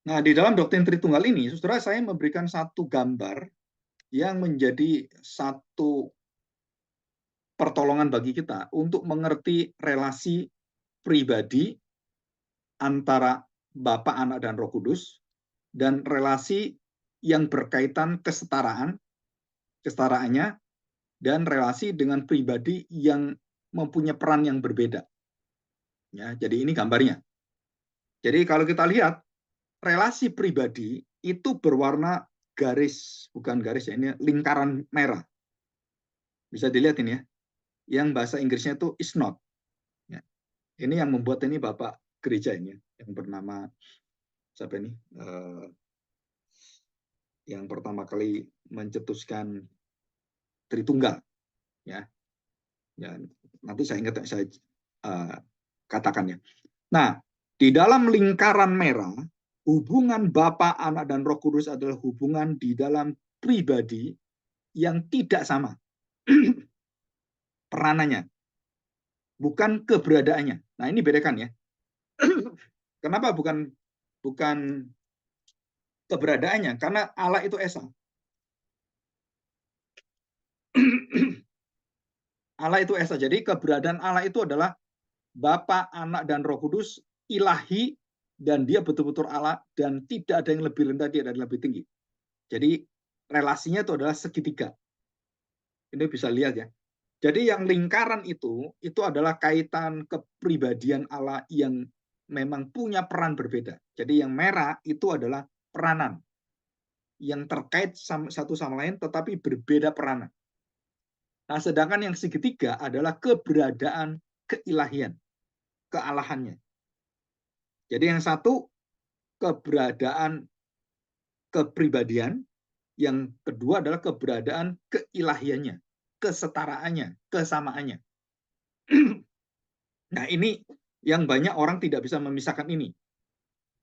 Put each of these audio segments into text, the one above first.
Nah, di dalam doktrin Tritunggal ini, saudara, saya memberikan satu gambar yang menjadi satu pertolongan bagi kita untuk mengerti relasi pribadi antara Bapa, Anak, dan Roh Kudus, dan relasi yang berkaitan kesetaraannya, dan relasi dengan pribadi yang mempunyai peran yang berbeda. Ya, jadi ini gambarnya. Jadi kalau kita lihat, relasi pribadi itu berwarna garis, bukan garis ya, ini lingkaran merah. Bisa dilihat ini ya. Yang bahasa Inggrisnya itu is not. Ya. Ini yang membuat ini Bapak gereja ini, yang bernama siapa ini? Yang pertama kali mencetuskan Tritunggal. Ya, ya nanti saya ingat saya katakan ya. Nah, di dalam lingkaran merah, hubungan Bapa, Anak, dan Roh Kudus adalah hubungan di dalam pribadi yang tidak sama peranannya, bukan keberadaannya. Nah, ini bedakan ya. Kenapa bukan keberadaannya? Karena Allah itu esa. Allah itu esa. Jadi keberadaan Allah itu adalah Bapa, Anak, dan Roh Kudus ilahi, dan dia betul-betul Allah, dan tidak ada yang lebih rendah, dia ada yang lebih tinggi. Jadi relasinya itu adalah segitiga. Ini bisa lihat ya. Jadi yang lingkaran itu adalah kaitan kepribadian Allah yang memang punya peran berbeda. Jadi yang merah itu adalah peranan yang terkait satu sama lain tetapi berbeda peranan. Nah, sedangkan yang segitiga adalah keberadaan keilahian, kealahannya. Jadi yang satu keberadaan kepribadian, yang kedua adalah keberadaan keilahiannya, kesetaraannya, kesamaannya. Nah, ini yang banyak orang tidak bisa memisahkan ini.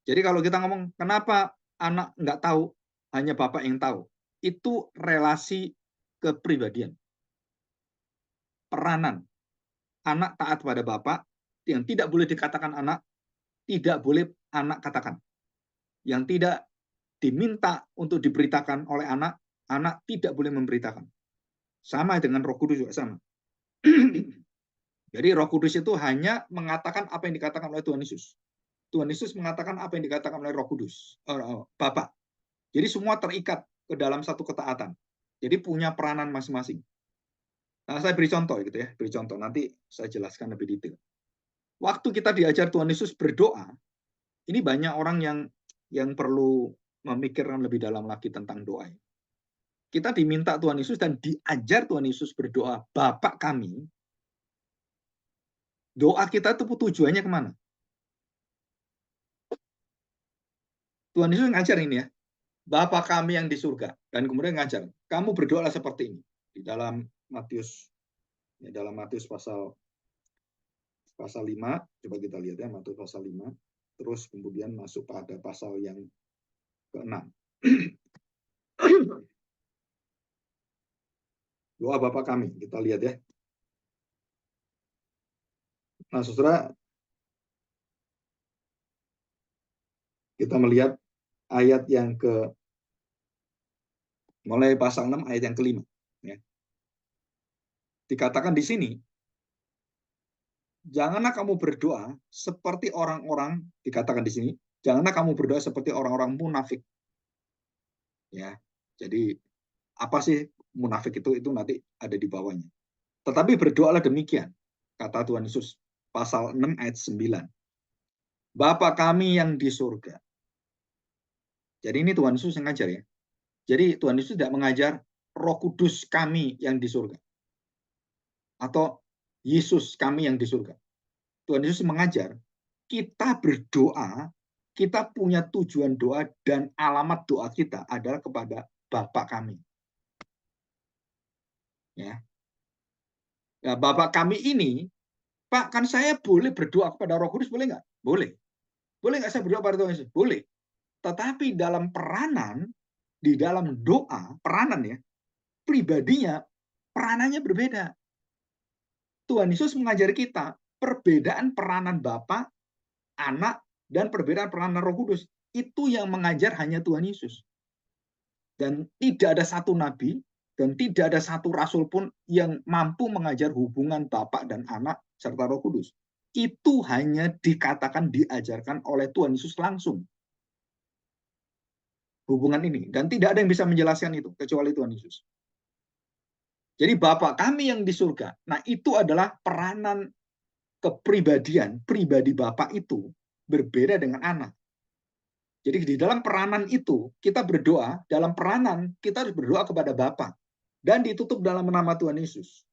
Jadi kalau kita ngomong, kenapa anak nggak tahu, hanya Bapak yang tahu. Itu relasi kepribadian. Peranan. Anak taat pada Bapak, yang tidak boleh dikatakan anak, tidak boleh anak katakan. Yang tidak diminta untuk diberitakan oleh anak, anak tidak boleh memberitakan. Sama dengan Roh Kudus juga sama. Jadi Roh Kudus itu hanya mengatakan apa yang dikatakan oleh Tuhan Yesus. Tuhan Yesus mengatakan apa yang dikatakan oleh Roh Kudus, Bapa. Jadi semua terikat ke dalam satu ketaatan. Jadi punya peranan masing-masing. Nah, saya beri contoh gitu ya, beri contoh. Nanti saya jelaskan lebih detail. Waktu kita diajar Tuhan Yesus berdoa, ini banyak orang yang perlu memikirkan lebih dalam lagi tentang doa. Kita diminta Tuhan Yesus dan diajar Tuhan Yesus berdoa, Bapa kami. Doa kita itu tujuannya kemana? Tuhan Yesus ngajar ini ya, Bapa kami yang di surga, dan kemudian ngajar, kamu berdoalah seperti ini di dalam Matius, ya, dalam Matius pasal 5, coba kita lihat ya, Matius pasal 5, terus kemudian masuk pada pasal yang ke-6. Doa Bapa kami, kita lihat ya. Nah, saudara, kita melihat ayat yang mulai pasal 6 ayat yang ke-5. Ya. Dikatakan di sini, janganlah kamu berdoa seperti orang-orang, dikatakan di sini, janganlah kamu berdoa seperti orang-orang munafik. Ya, jadi apa sih munafik itu nanti ada di bawahnya. Tetapi berdoalah demikian, kata Tuhan Yesus, pasal 6 ayat 9. Bapa kami yang di surga. Jadi ini Tuhan Yesus yang ngajar ya. Jadi Tuhan Yesus tidak mengajar Roh Kudus kami yang di surga. Atau Yesus kami yang di surga. Tuhan Yesus mengajar kita berdoa, kita punya tujuan doa dan alamat doa kita adalah kepada Bapa kami. Ya. Nah, Bapak kami ini, Pak, kan saya boleh berdoa kepada Roh Kudus, boleh nggak? Boleh. Boleh nggak saya berdoa pada Tuhan Yesus? Boleh. Tetapi dalam peranan, di dalam doa, peranan ya, pribadinya, peranannya berbeda. Tuhan Yesus mengajar kita perbedaan peranan Bapa, Anak, dan perbedaan peranan Roh Kudus. itu yang mengajar hanya Tuhan Yesus. Dan tidak ada satu nabi dan tidak ada satu rasul pun yang mampu mengajar hubungan Bapa dan Anak serta Roh Kudus. Itu hanya dikatakan diajarkan oleh Tuhan Yesus langsung. Hubungan ini. Dan tidak ada yang bisa menjelaskan itu kecuali Tuhan Yesus. Jadi Bapa kami yang di surga. Nah, itu adalah peranan kepribadian, pribadi Bapa itu berbeda dengan anak. Jadi di dalam peranan itu kita berdoa, dalam peranan kita harus berdoa kepada Bapa dan ditutup dalam nama Tuhan Yesus.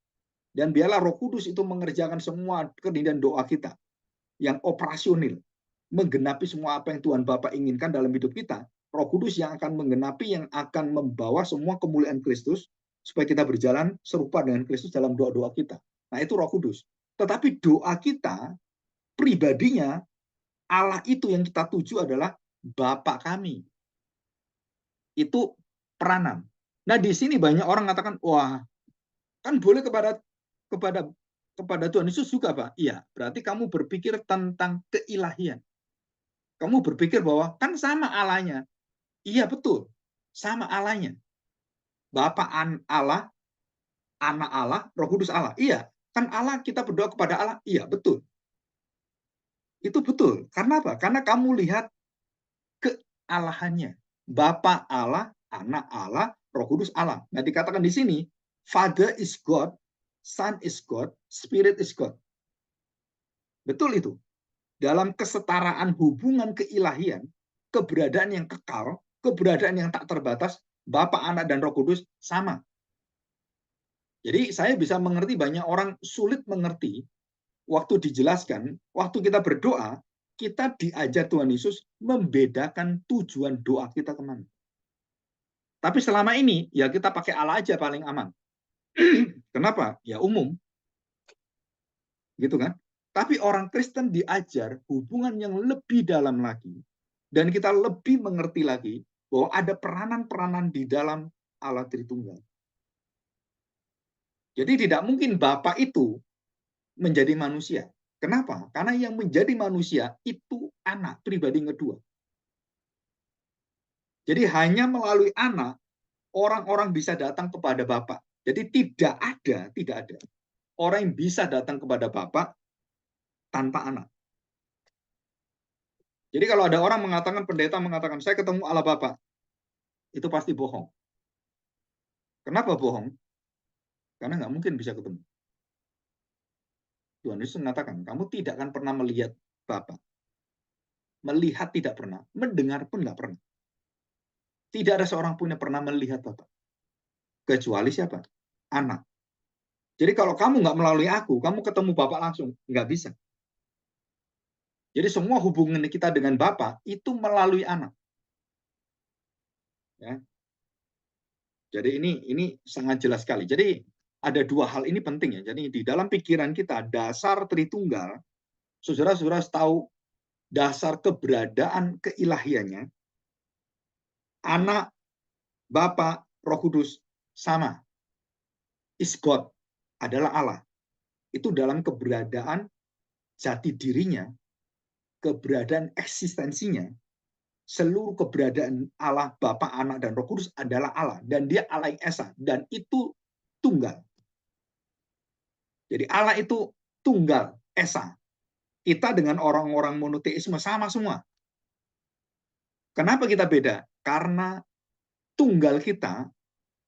Dan biarlah Roh Kudus itu mengerjakan semua kenindahan doa kita yang operasional, menggenapi semua apa yang Tuhan Bapa inginkan dalam hidup kita. Roh Kudus yang akan menggenapi, yang akan membawa semua kemuliaan Kristus supaya kita berjalan serupa dengan Kristus dalam doa-doa kita. Nah, itu Roh Kudus. Tetapi doa kita pribadinya Allah itu yang kita tuju adalah Bapa kami. Itu peranan. Nah, di sini banyak orang mengatakan, wah, kan boleh kepada Tuhan Yesus juga, Pak. Iya, berarti kamu berpikir tentang keilahian. Kamu berpikir bahwa kan sama Allahnya. Iya, betul. Sama Allahnya. Bapa Allah, Anak Allah, Roh Kudus Allah. Iya, kan Allah kita berdoa kepada Allah. Iya, betul. Itu betul. Karena apa? Karena kamu lihat kealahannya. Bapa Allah, Anak Allah, Roh Kudus Allah. Nah, dikatakan di sini, Father is God, Son is God, Spirit is God. Betul itu. Dalam kesetaraan hubungan keilahian, keberadaan yang kekal, keberadaan yang tak terbatas, Bapa, Anak, dan Roh Kudus sama. Jadi saya bisa mengerti banyak orang sulit mengerti waktu dijelaskan, waktu kita berdoa, kita diajar Tuhan Yesus membedakan tujuan doa kita kemana. Tapi selama ini, ya kita pakai Allah aja paling aman. Kenapa? Ya umum. Gitu kan? Tapi orang Kristen diajar hubungan yang lebih dalam lagi. Dan kita lebih mengerti lagi bahwa ada peranan-peranan di dalam Allah Tritunggal. Jadi tidak mungkin Bapa itu menjadi manusia. Kenapa? Karena yang menjadi manusia itu anak pribadi yang kedua. Jadi hanya melalui anak orang-orang bisa datang kepada Bapa. Jadi tidak ada orang yang bisa datang kepada Bapa tanpa anak. Jadi kalau ada orang mengatakan, pendeta mengatakan, saya ketemu Allah Bapa, itu pasti bohong. Kenapa bohong? Karena nggak mungkin bisa ketemu. Tuhan Yesus mengatakan, kamu tidak akan pernah melihat Bapa. Melihat tidak pernah, mendengar pun nggak pernah. Tidak ada seorang pun yang pernah melihat Bapa. Kecuali siapa? Anak. Jadi kalau kamu nggak melalui aku, kamu ketemu Bapa langsung. Nggak bisa. Jadi semua hubungan kita dengan Bapa itu melalui anak. Ya. Jadi ini sangat jelas sekali. Jadi ada dua hal ini penting ya. Jadi di dalam pikiran kita dasar Tritunggal, saudara-saudara tahu dasar keberadaan keilahiannya, anak, Bapa, Roh Kudus sama. Is God, adalah Allah. Itu dalam keberadaan jati dirinya, keberadaan eksistensinya, seluruh keberadaan Allah, Bapa, Anak, dan Roh Kudus adalah Allah. Dan dia Allah yang esa. Dan itu tunggal. Jadi Allah itu tunggal, esa. Kita dengan orang-orang monoteisme sama semua. Kenapa kita beda? Karena tunggal kita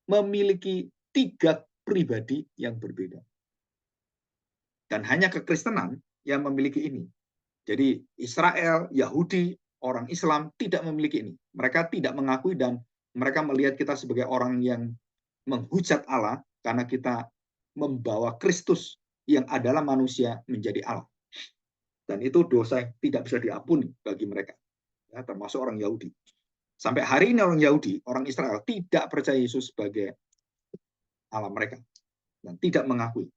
memiliki 3 pribadi yang berbeda. Dan hanya kekristenan yang memiliki ini. Jadi Israel, Yahudi, orang Islam tidak memiliki ini. Mereka tidak mengakui dan mereka melihat kita sebagai orang yang menghujat Allah karena kita membawa Kristus yang adalah manusia menjadi Allah. Dan itu dosa yang tidak bisa diampuni bagi mereka. Ya, termasuk orang Yahudi. Sampai hari ini orang Yahudi, orang Israel tidak percaya Yesus sebagai Allah mereka dan tidak mengakui.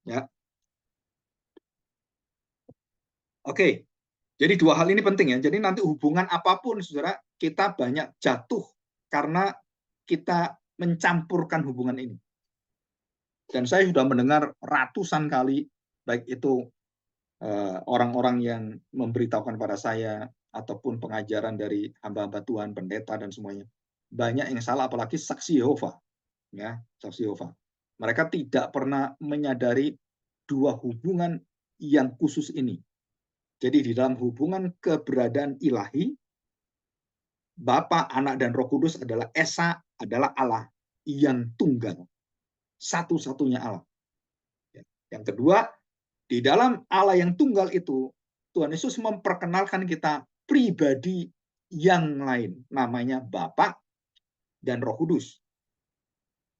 Ya. Oke. Jadi dua hal ini penting ya. Jadi nanti hubungan apapun, saudara, kita banyak jatuh karena kita mencampurkan hubungan ini. Dan saya sudah mendengar ratusan kali, baik itu orang-orang yang memberitahukan pada saya ataupun pengajaran dari hamba-hamba Tuhan, pendeta dan semuanya. Banyak yang salah, apalagi saksi Yehova, ya, saksi Yehova. Mereka tidak pernah menyadari dua hubungan yang khusus ini. Jadi di dalam hubungan keberadaan ilahi, Bapa, Anak, dan Roh Kudus adalah Esa, adalah Allah yang tunggal, satu-satunya Allah. Yang kedua, di dalam Allah yang tunggal itu, Tuhan Yesus memperkenalkan kita pribadi yang lain, namanya Bapa dan Roh Kudus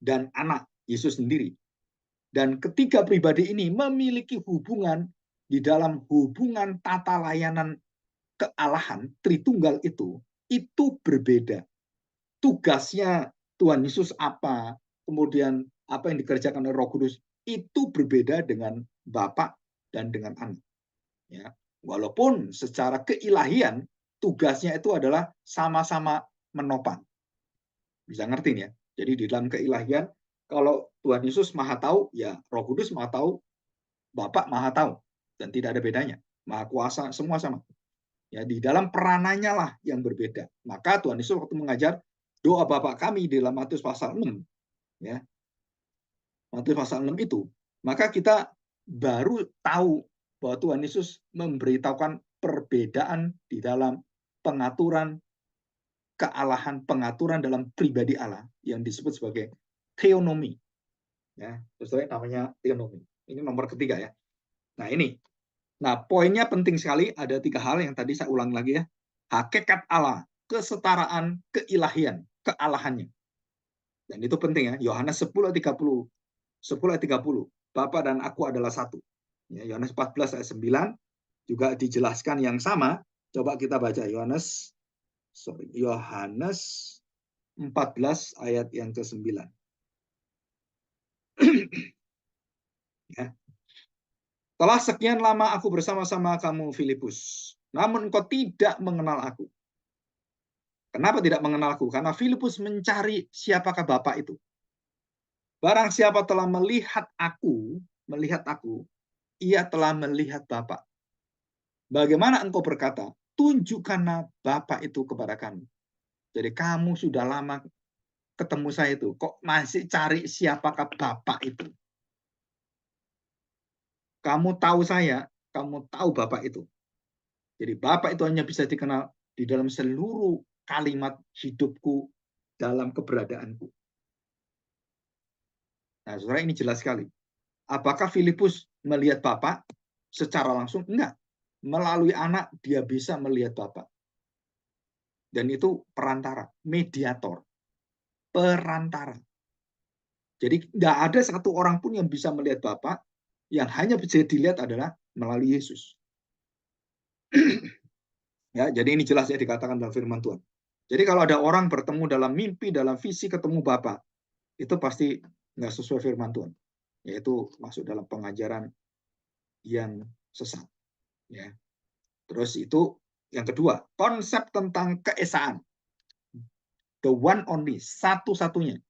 dan Anak Yesus sendiri. Dan ketiga pribadi ini memiliki hubungan di dalam hubungan tata layanan kealahan Tritunggal itu berbeda. Tugasnya Tuhan Yesus apa, kemudian apa yang dikerjakan oleh Roh Kudus itu berbeda dengan Bapa dan dengan Anak. Ya, walaupun secara keilahian tugasnya itu adalah sama-sama menopang. Bisa ngerti ya? Jadi di dalam keilahian, kalau Tuhan Yesus Maha Tahu, ya Roh Kudus Maha Tahu, Bapa Maha Tahu, dan tidak ada bedanya. Maha Kuasa, semua sama. Ya, di dalam peranannya lah yang berbeda. Maka Tuhan Yesus waktu mengajar doa Bapa kami di dalam Matius pasal 6, ya, Matius pasal 6 itu, maka kita baru tahu bahwa Tuhan Yesus memberitahukan perbedaan di dalam pengaturan kealahan, pengaturan dalam pribadi Allah yang disebut sebagai theonomy. Ya, sesuai namanya theonomy. Ini nomor ketiga ya. Nah ini, nah poinnya penting sekali. Ada 3 hal yang tadi saya ulang lagi ya. Hakikat Allah, kesetaraan, keilahian, kealahannya. Dan itu penting ya. Yohanes 10:30. 10:30. Bapa dan aku adalah satu. Ya, Yohanes 14 ayat 9 juga dijelaskan yang sama. Coba kita baca Yohanes 14 ayat yang ke-9. Ya. Telah sekian lama aku bersama-sama kamu, Filipus, namun engkau tidak mengenal aku. Kenapa tidak mengenal aku? Karena Filipus mencari siapakah Bapa itu. Barang siapa telah melihat aku, ia telah melihat Bapa. Bagaimana engkau berkata, tunjukkanlah Bapa itu kepada kami. Jadi kamu sudah lama ketemu saya itu, kok masih cari siapakah Bapa itu? Kamu tahu saya, kamu tahu Bapa itu. Jadi Bapa itu hanya bisa dikenal di dalam seluruh kalimat hidupku, dalam keberadaanku. Nah, saudara, ini jelas sekali. Apakah Filipus melihat Bapa secara langsung? Enggak. Melalui Anak dia bisa melihat Bapa. Dan itu perantara, mediator, perantara. Jadi enggak ada satu orang pun yang bisa melihat Bapa, yang hanya bisa dilihat adalah melalui Yesus. Ya, jadi ini jelas ya dikatakan dalam firman Tuhan. Jadi kalau ada orang bertemu dalam mimpi, dalam visi ketemu Bapa, itu pasti nggak sesuai firman Tuhan. Yaitu masuk dalam pengajaran yang sesat. Ya. Terus itu yang kedua, konsep tentang keesaan. The one only, satu-satunya.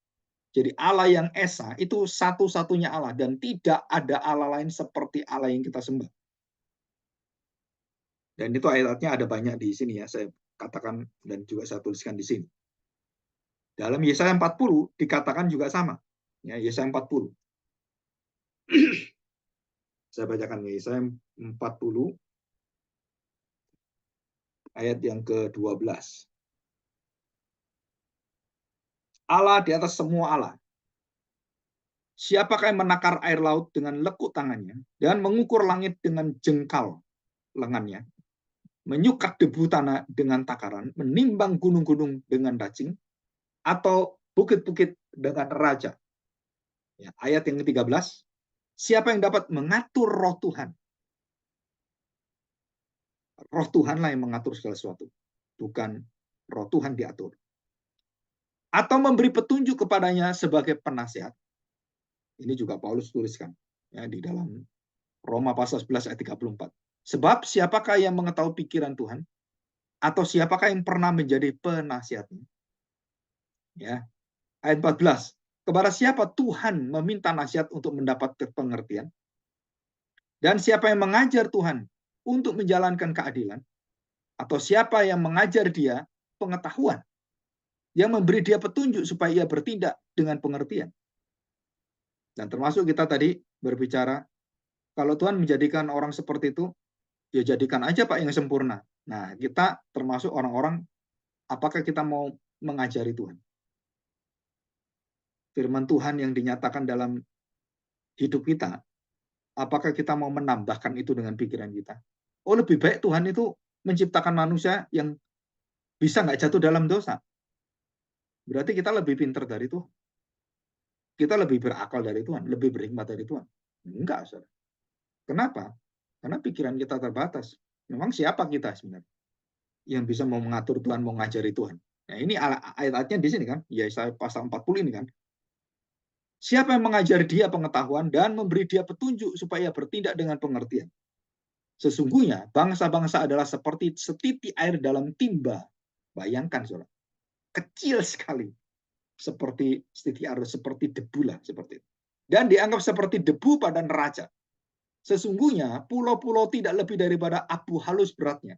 Jadi Allah yang esa itu satu-satunya Allah dan tidak ada Allah lain seperti Allah yang kita sembah. Dan itu ayatnya ada banyak di sini ya, saya katakan dan juga saya tuliskan di sini. Dalam Yesaya 40 dikatakan juga sama. Ya, Yesaya 40. Saya bacakan Yesaya 40 ayat yang ke-12. Allah di atas semua Allah. Siapakah yang menakar air laut dengan lekuk tangannya dan mengukur langit dengan jengkal lengannya, menyukat debu tanah dengan takaran, menimbang gunung-gunung dengan racing, atau bukit-bukit dengan raja. Ya, ayat yang ke-13, siapa yang dapat mengatur roh Tuhan? Roh Tuhanlah yang mengatur segala sesuatu, bukan roh Tuhan diatur. Atau memberi petunjuk kepadanya sebagai penasihat. Ini juga Paulus tuliskan ya, di dalam Roma pasal 11 ayat 34. Sebab siapakah yang mengetahui pikiran Tuhan? Atau siapakah yang pernah menjadi penasihatnya? Ya. Ayat 14. Kepada siapa Tuhan meminta nasihat untuk mendapat pengertian? Dan siapa yang mengajar Tuhan untuk menjalankan keadilan, atau siapa yang mengajar dia pengetahuan, yang memberi dia petunjuk supaya ia bertindak dengan pengertian. Dan termasuk kita tadi berbicara, kalau Tuhan menjadikan orang seperti itu, ya jadikan aja Pak yang sempurna. Nah, kita termasuk orang-orang, apakah kita mau mengajari Tuhan? Firman Tuhan yang dinyatakan dalam hidup kita, apakah kita mau menambahkan itu dengan pikiran kita? Oh, lebih baik Tuhan itu menciptakan manusia yang bisa nggak jatuh dalam dosa. Berarti kita lebih pintar dari Tuhan. Kita lebih berakal dari Tuhan, lebih berhikmat dari Tuhan. Enggak, saudara. Kenapa? Karena pikiran kita terbatas. Memang siapa kita sebenarnya yang bisa mau mengatur Tuhan, mau ngajari Tuhan? Nah, ini ayat-ayatnya di sini kan, Yesaya pasal 40 ini kan. Siapa yang mengajar dia pengetahuan dan memberi dia petunjuk supaya bertindak dengan pengertian? Sesungguhnya bangsa-bangsa adalah seperti setitik air dalam timba. Bayangkan, saudara. Kecil sekali. Seperti setitik air, seperti debu lah. Seperti itu. Dan dianggap seperti debu pada neraca. Sesungguhnya pulau-pulau tidak lebih daripada abu halus beratnya.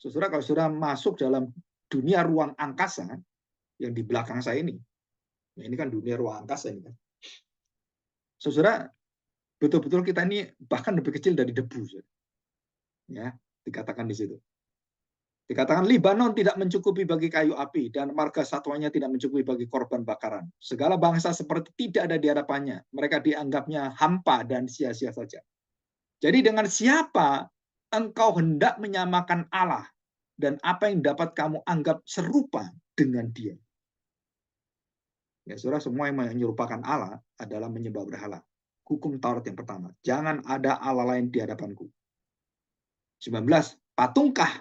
Saudara, kalau saudara masuk dalam dunia ruang angkasa, yang di belakang saya ini kan dunia ruang angkasa ini kan. Saudara, betul-betul kita ini bahkan lebih kecil dari debu. Ya, dikatakan di situ. Dikatakan Libanon tidak mencukupi bagi kayu api dan marga satwanya tidak mencukupi bagi korban bakaran. Segala bangsa seperti tidak ada di hadapannya. Mereka dianggapnya hampa dan sia-sia saja. Jadi dengan siapa engkau hendak menyamakan Allah dan apa yang dapat kamu anggap serupa dengan dia? Ya, saudara, semua yang menyerupakan Allah adalah menyembah berhala. Hukum Taurat yang pertama. Jangan ada Allah lain di hadapanku. 19. Patungkah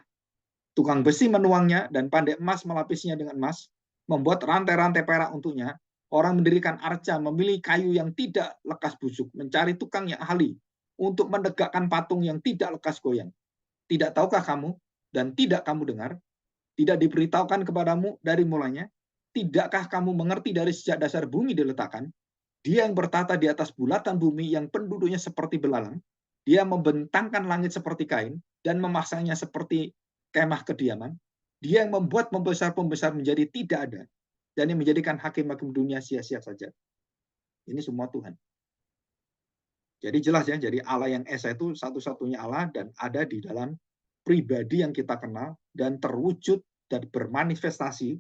tukang besi menuangnya dan pandai emas melapisnya dengan emas, membuat rantai-rantai perak untuknya. Orang mendirikan arca, memilih kayu yang tidak lekas busuk, mencari tukang yang ahli untuk menegakkan patung yang tidak lekas goyang. Tidak tahukah kamu dan tidak kamu dengar? Tidak diberitahukan kepadamu dari mulanya? Tidakkah kamu mengerti dari sejak dasar bumi diletakkan? Dia yang bertata di atas bulatan bumi yang penduduknya seperti belalang. Dia membentangkan langit seperti kain dan memasangnya seperti kemah kediaman. Dia yang membuat pembesar-pembesar menjadi tidak ada dan yang menjadikan hakim-hakim dunia sia-sia saja. Ini semua Tuhan. Jadi jelas ya, jadi Allah yang Esa itu satu-satunya Allah dan ada di dalam pribadi yang kita kenal dan terwujud dan bermanifestasi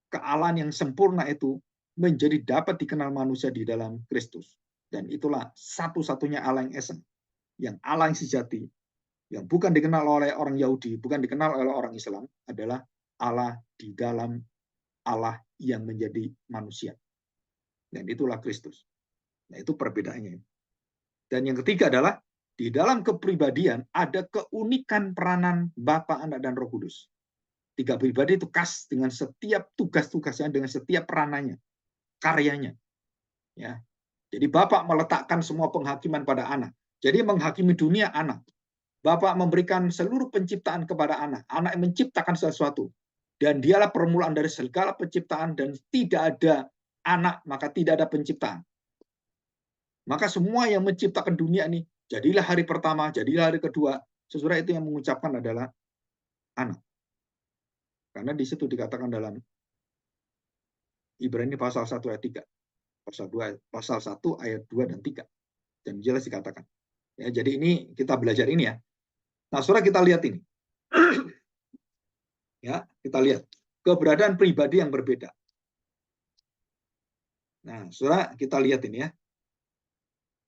kealahan yang sempurna itu menjadi dapat dikenal manusia di dalam Kristus. Dan itulah satu-satunya Allah yang esa, yang Allah yang sejati, yang bukan dikenal oleh orang Yahudi, bukan dikenal oleh orang Islam, adalah Allah di dalam Allah yang menjadi manusia. Dan itulah Kristus. Nah, itu perbedaannya. Dan yang ketiga adalah di dalam kepribadian ada keunikan peranan Bapa, Anak, dan Roh Kudus. Tiga pribadi itu khas dengan setiap tugas-tugasnya, dengan setiap peranannya, karyanya. Ya. Jadi Bapak meletakkan semua penghakiman pada anak. Jadi menghakimi dunia anak. Bapak memberikan seluruh penciptaan kepada anak. Anak yang menciptakan sesuatu. Dan dialah permulaan dari segala penciptaan dan tidak ada anak, maka tidak ada penciptaan. Maka semua yang menciptakan dunia ini, jadilah hari pertama, jadilah hari kedua, sesudah itu yang mengucapkan adalah anak. Karena di situ dikatakan dalam Ibrani pasal 1 ayat 3. Pasal 1 ayat 2 dan 3. Dan jelas dikatakan. Ya, jadi ini kita belajar ini ya. Nah, saudara, kita lihat ini. Ya, kita lihat keberadaan pribadi yang berbeda. Nah, saudara, kita lihat ini ya.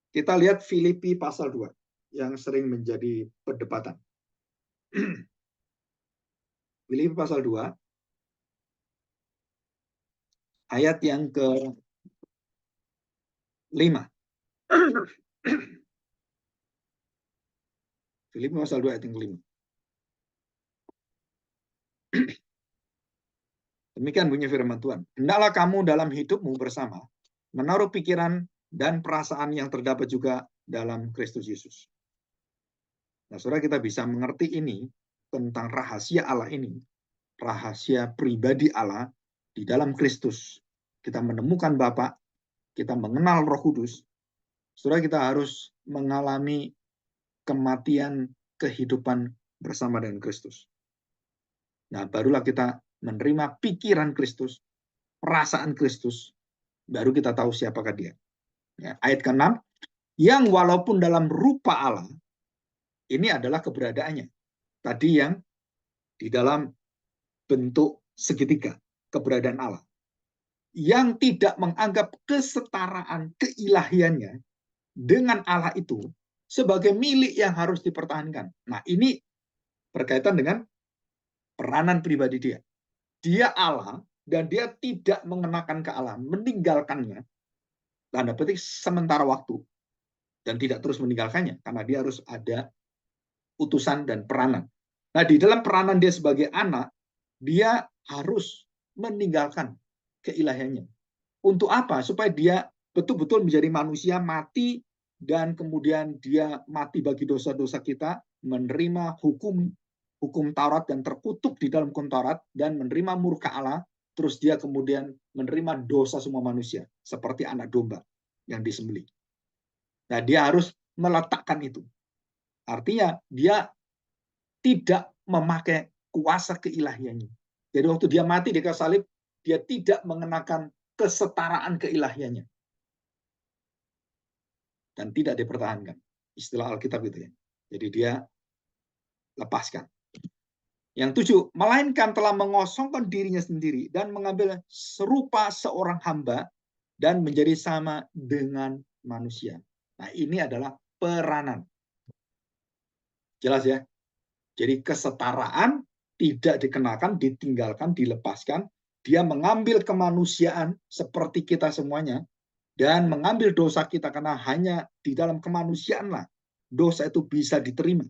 Kita lihat Filipi pasal 2 yang sering menjadi perdebatan. Filipi pasal 2 ayat yang ke-5. Filipi pasal 2 ayat yang ke-5. Demikian bunyi firman Tuhan. Hendaklah kamu dalam hidupmu bersama menaruh pikiran dan perasaan yang terdapat juga dalam Kristus Yesus. Nah, saudara, kita bisa mengerti ini tentang rahasia Allah ini, rahasia pribadi Allah di dalam Kristus. Kita menemukan Bapa, kita mengenal Roh Kudus. Saudara, kita harus mengalami kematian, kehidupan bersama dengan Kristus. Nah, barulah kita menerima pikiran Kristus, perasaan Kristus, baru kita tahu siapakah dia. Ya, ayat ke-6, yang walaupun dalam rupa Allah, ini adalah keberadaannya. Tadi yang di dalam bentuk segitiga, keberadaan Allah. Yang tidak menganggap kesetaraan keilahiannya dengan Allah itu sebagai milik yang harus dipertahankan. Nah, ini berkaitan dengan peranan pribadi dia. Dia Allah dan dia tidak mengenakan ke Allah, meninggalkannya, tanda petik sementara waktu, dan tidak terus meninggalkannya, karena dia harus ada utusan dan peranan. Nah, di dalam peranan dia sebagai anak, dia harus meninggalkan keilahiannya. Untuk apa? Supaya dia betul-betul menjadi manusia, mati, dan kemudian dia mati bagi dosa-dosa kita, menerima hukum Taurat dan terkutuk di dalam hukum Taurat, dan menerima murka Allah, terus dia kemudian menerima dosa semua manusia, seperti anak domba yang disembelih. Nah, dia harus meletakkan itu. Artinya, dia tidak memakai kuasa keilahiannya. Jadi waktu dia mati di kayu salib, dia tidak mengenakan kesetaraan keilahiannya. Dan tidak dipertahankan. Istilah Alkitab itu ya. Jadi dia lepaskan. Yang 7, melainkan telah mengosongkan dirinya sendiri dan mengambil serupa seorang hamba dan menjadi sama dengan manusia. Nah, ini adalah peranan. Jelas ya? Jadi kesetaraan tidak dikenakan, ditinggalkan, dilepaskan. Dia mengambil kemanusiaan seperti kita semuanya dan mengambil dosa kita, karena hanya di dalam kemanusiaanlah dosa itu bisa diterima.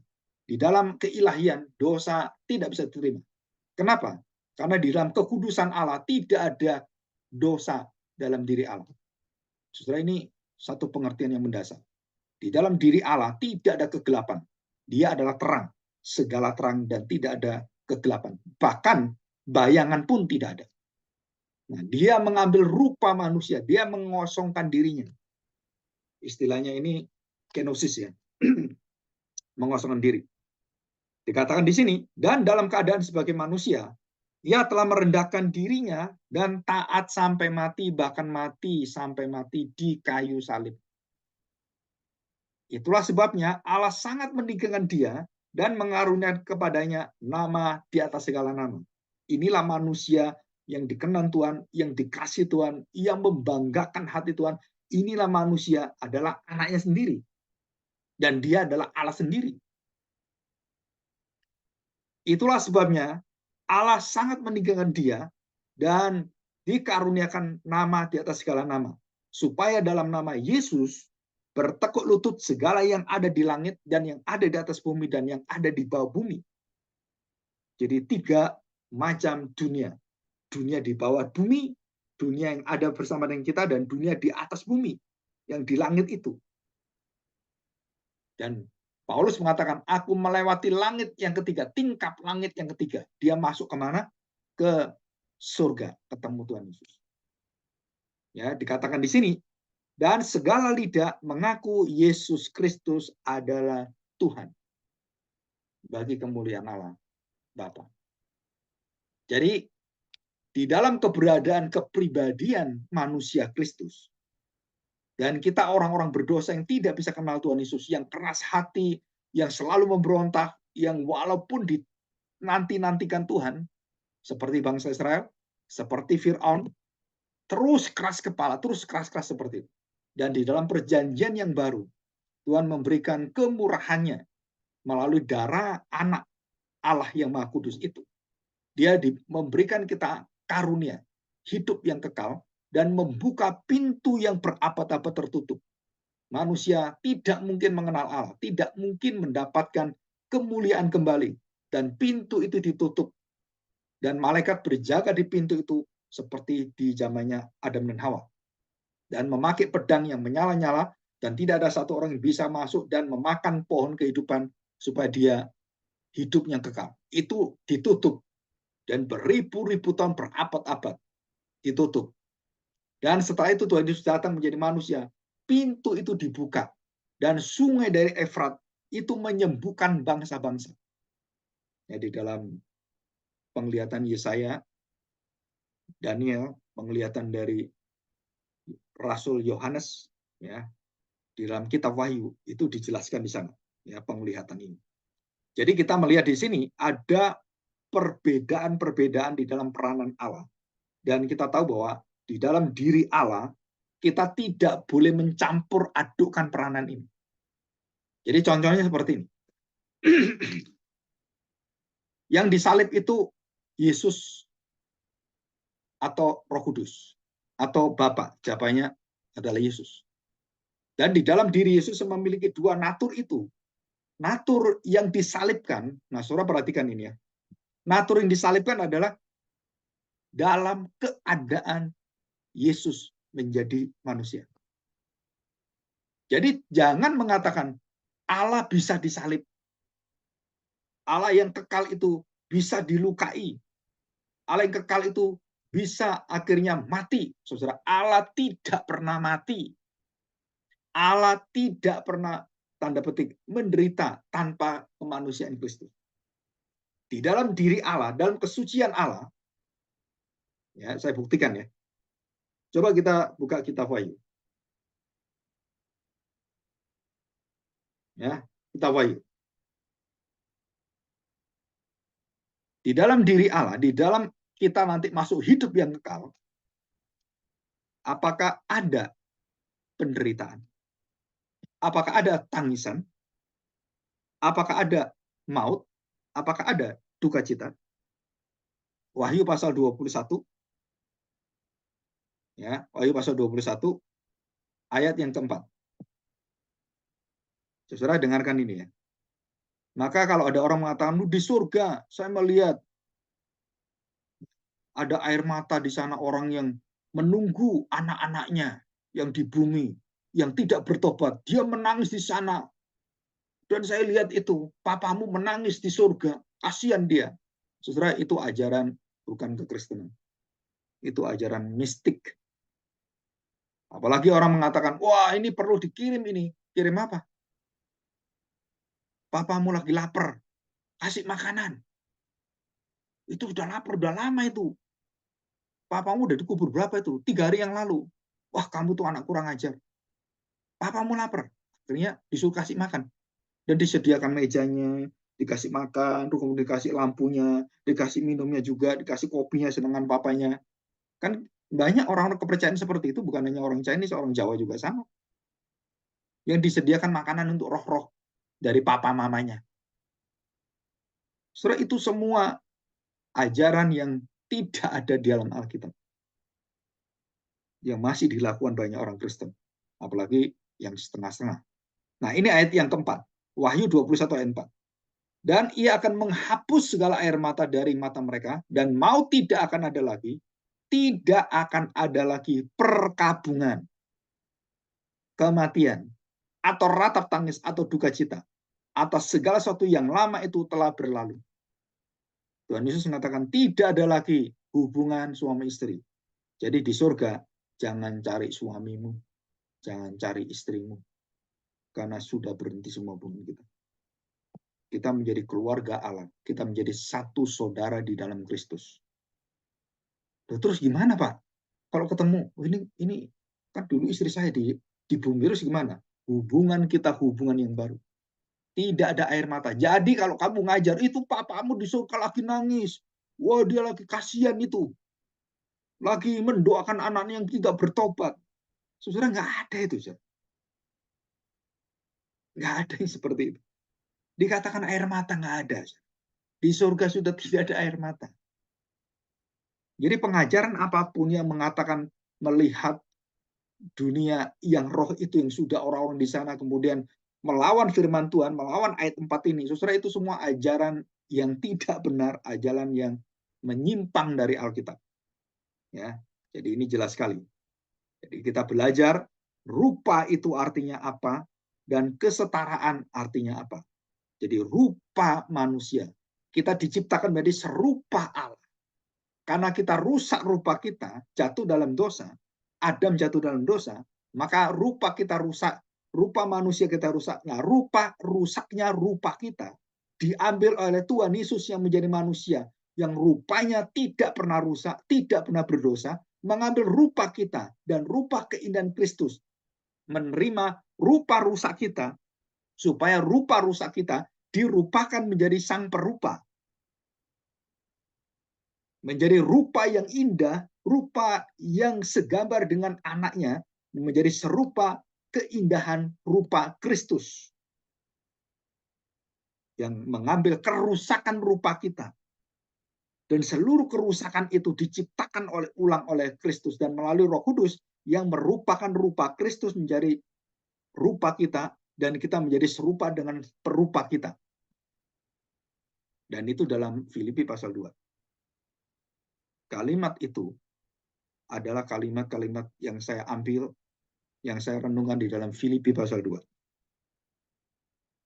Di dalam keilahian dosa tidak bisa diterima. Kenapa? Karena di dalam kekudusan Allah tidak ada dosa dalam diri Allah. Saudara, ini satu pengertian yang mendasar. Di dalam diri Allah tidak ada kegelapan. Dia adalah terang, segala terang, dan tidak ada kegelapan. Bahkan bayangan pun tidak ada. Nah, dia mengambil rupa manusia, dia mengosongkan dirinya. Istilahnya ini kenosis ya, mengosongkan diri. Dikatakan di sini, dan dalam keadaan sebagai manusia, ia telah merendahkan dirinya dan taat sampai mati, bahkan mati sampai mati di kayu salib. Itulah sebabnya Allah sangat meninggikan dia dan mengaruniakan kepadanya nama di atas segala nama. Inilah manusia yang dikenan Tuhan, yang dikasih Tuhan, yang membanggakan hati Tuhan. Inilah manusia adalah anaknya sendiri. Dan dia adalah Allah sendiri. Itulah sebabnya Allah sangat meninggikan dia dan dikaruniakan nama di atas segala nama. Supaya dalam nama Yesus bertekuk lutut segala yang ada di langit dan yang ada di atas bumi dan yang ada di bawah bumi. Jadi 3 macam dunia. Dunia di bawah bumi, dunia yang ada bersama dengan kita, dan dunia di atas bumi, yang di langit itu. Dan Paulus mengatakan, aku melewati langit yang ketiga, tingkap langit yang ketiga. Dia masuk kemana? Ke surga, ketemu Tuhan Yesus. Ya, dikatakan di sini, dan segala lidah mengaku Yesus Kristus adalah Tuhan, bagi kemuliaan Allah Bapa. Jadi di dalam keberadaan kepribadian manusia Kristus, dan kita orang-orang berdosa yang tidak bisa kenal Tuhan Yesus, yang keras hati, yang selalu memberontak, yang walaupun dinanti-nantikan Tuhan, seperti bangsa Israel, seperti Fir'aun, terus keras kepala, terus keras-keras seperti itu. Dan di dalam perjanjian yang baru, Tuhan memberikan kemurahannya melalui darah anak Allah yang Maha Kudus itu. Dia memberikan kita karunia, hidup yang kekal, dan membuka pintu yang berabad-abad tertutup. Manusia tidak mungkin mengenal Allah, tidak mungkin mendapatkan kemuliaan kembali, dan pintu itu ditutup. Dan malaikat berjaga di pintu itu seperti di zamannya Adam dan Hawa. Dan memakai pedang yang menyala-nyala, dan tidak ada satu orang yang bisa masuk dan memakan pohon kehidupan supaya dia hidup yang kekal. Itu ditutup. Dan beribu-ribu tahun, berabad-abad ditutup. Dan setelah itu Tuhan Yesus datang menjadi manusia. Pintu itu dibuka. Dan sungai dari Efrat itu menyembuhkan bangsa-bangsa. Ya, di dalam penglihatan Yesaya, Daniel, penglihatan dari Rasul Yohanes, ya, di dalam kitab Wahyu itu dijelaskan di sana, ya, penglihatan ini. Jadi kita melihat di sini ada perbedaan-perbedaan di dalam peranan Allah. Dan kita tahu bahwa di dalam diri Allah, kita tidak boleh mencampur adukkan peranan ini. Jadi contohnya seperti ini. Yang disalib itu Yesus atau Roh Kudus, atau Bapa, jawabannya adalah Yesus. Dan di dalam diri Yesus memiliki dua natur itu. Natur yang disalibkan, nah saudara perhatikan ini ya. Natur yang disalibkan adalah dalam keadaan Yesus menjadi manusia. Jadi jangan mengatakan Allah bisa disalib. Allah yang kekal itu bisa dilukai. Allah yang kekal itu bisa akhirnya mati. Saudara, Allah tidak pernah mati. Allah tidak pernah, tanda petik, menderita tanpa kemanusiaan Kristus. Di dalam diri Allah, dalam kesucian Allah, ya, saya buktikan ya. Coba kita buka kitab Wahyu. Ya, kitab Wahyu. Di dalam diri Allah, di dalam kita nanti masuk hidup yang kekal, apakah ada penderitaan? Apakah ada tangisan? Apakah ada maut? Apakah ada duka cita? Wahyu pasal 21. Ya, Wahyu pasal 21 ayat yang keempat. Saudara dengarkan ini ya. Maka kalau ada orang mengatakan, di surga saya melihat ada air mata di sana, orang yang menunggu anak-anaknya yang di bumi, yang tidak bertobat. Dia menangis di sana. Dan saya lihat itu, papamu menangis di surga. Kasihan dia. Saudara, itu ajaran bukan kekristenan. Itu ajaran mistik. Apalagi orang mengatakan, wah ini perlu dikirim ini. Kirim apa? Papamu lagi lapar. Kasih makanan. Itu udah lapar, udah lama itu. Papamu udah dikubur berapa itu? 3 hari yang lalu. Wah, kamu tuh anak kurang ajar. Papamu lapar. Akhirnya disuruh kasih makan. Dan disediakan mejanya, dikasih makan, kemudian dikasih lampunya, dikasih minumnya juga, dikasih kopinya sedangkan papanya. Kan banyak orang-orang kepercayaan seperti itu, bukan hanya orang Chinese, orang Jawa juga sama. Yang disediakan makanan untuk roh-roh dari papa mamanya. Saudara, itu semua ajaran yang tidak ada di dalam Alkitab. Yang masih dilakukan banyak orang Kristen. Apalagi yang setengah-setengah. Nah, ini ayat yang keempat. Wahyu 21 ayat 4. Dan ia akan menghapus segala air mata dari mata mereka, dan maut tidak akan ada lagi, tidak akan ada lagi perkabungan, kematian, atau ratap tangis, atau duka cita, atas segala sesuatu yang lama itu telah berlalu. Tuhan Yesus mengatakan tidak ada lagi hubungan suami istri. Jadi di surga, jangan cari suamimu, jangan cari istrimu, karena sudah berhenti semua hubungan kita. Kita menjadi keluarga Allah. Kita menjadi satu saudara di dalam Kristus. Terus gimana, Pak? Kalau ketemu, ini kan dulu istri saya di bumi, terus gimana? Hubungan kita hubungan yang baru. Tidak ada air mata. Jadi kalau kamu ngajar, itu papamu di surga lagi nangis. Wah, dia lagi kasihan itu. Lagi mendoakan anaknya yang tidak bertobat. Saudara, nggak ada itu. Nggak ada yang seperti itu. Dikatakan air mata nggak ada. Di surga sudah tidak ada air mata. Jadi pengajaran apapun yang mengatakan melihat dunia yang roh itu, yang sudah orang-orang di sana kemudian melawan firman Tuhan, melawan ayat 4 ini, saudara, itu semua ajaran yang tidak benar, ajaran yang menyimpang dari Alkitab. Ya, jadi ini jelas sekali. Jadi kita belajar rupa itu artinya apa dan kesetaraan artinya apa. Jadi rupa manusia, kita diciptakan menjadi serupa Allah. Karena kita rusak rupa kita, jatuh dalam dosa, Adam jatuh dalam dosa, maka rupa kita rusak rupa manusia kita rusak. Nah, rusaknya rupa kita diambil oleh Tuhan Yesus yang menjadi manusia, yang rupanya tidak pernah rusak, tidak pernah berdosa, mengambil rupa kita dan rupa keindahan Kristus, menerima rupa rusak kita, supaya rupa rusak kita dirupakan menjadi sang perupa. Menjadi rupa yang indah, rupa yang segambar dengan anaknya, menjadi serupa keindahan rupa Kristus. Yang mengambil kerusakan rupa kita. Dan seluruh kerusakan itu diciptakan ulang oleh Kristus, dan melalui Roh Kudus yang merupakan rupa Kristus menjadi rupa kita, dan kita menjadi serupa dengan perupa kita. Dan itu dalam Filipi pasal 2. Kalimat itu adalah kalimat-kalimat yang saya ambil, yang saya renungkan di dalam Filipi pasal 2.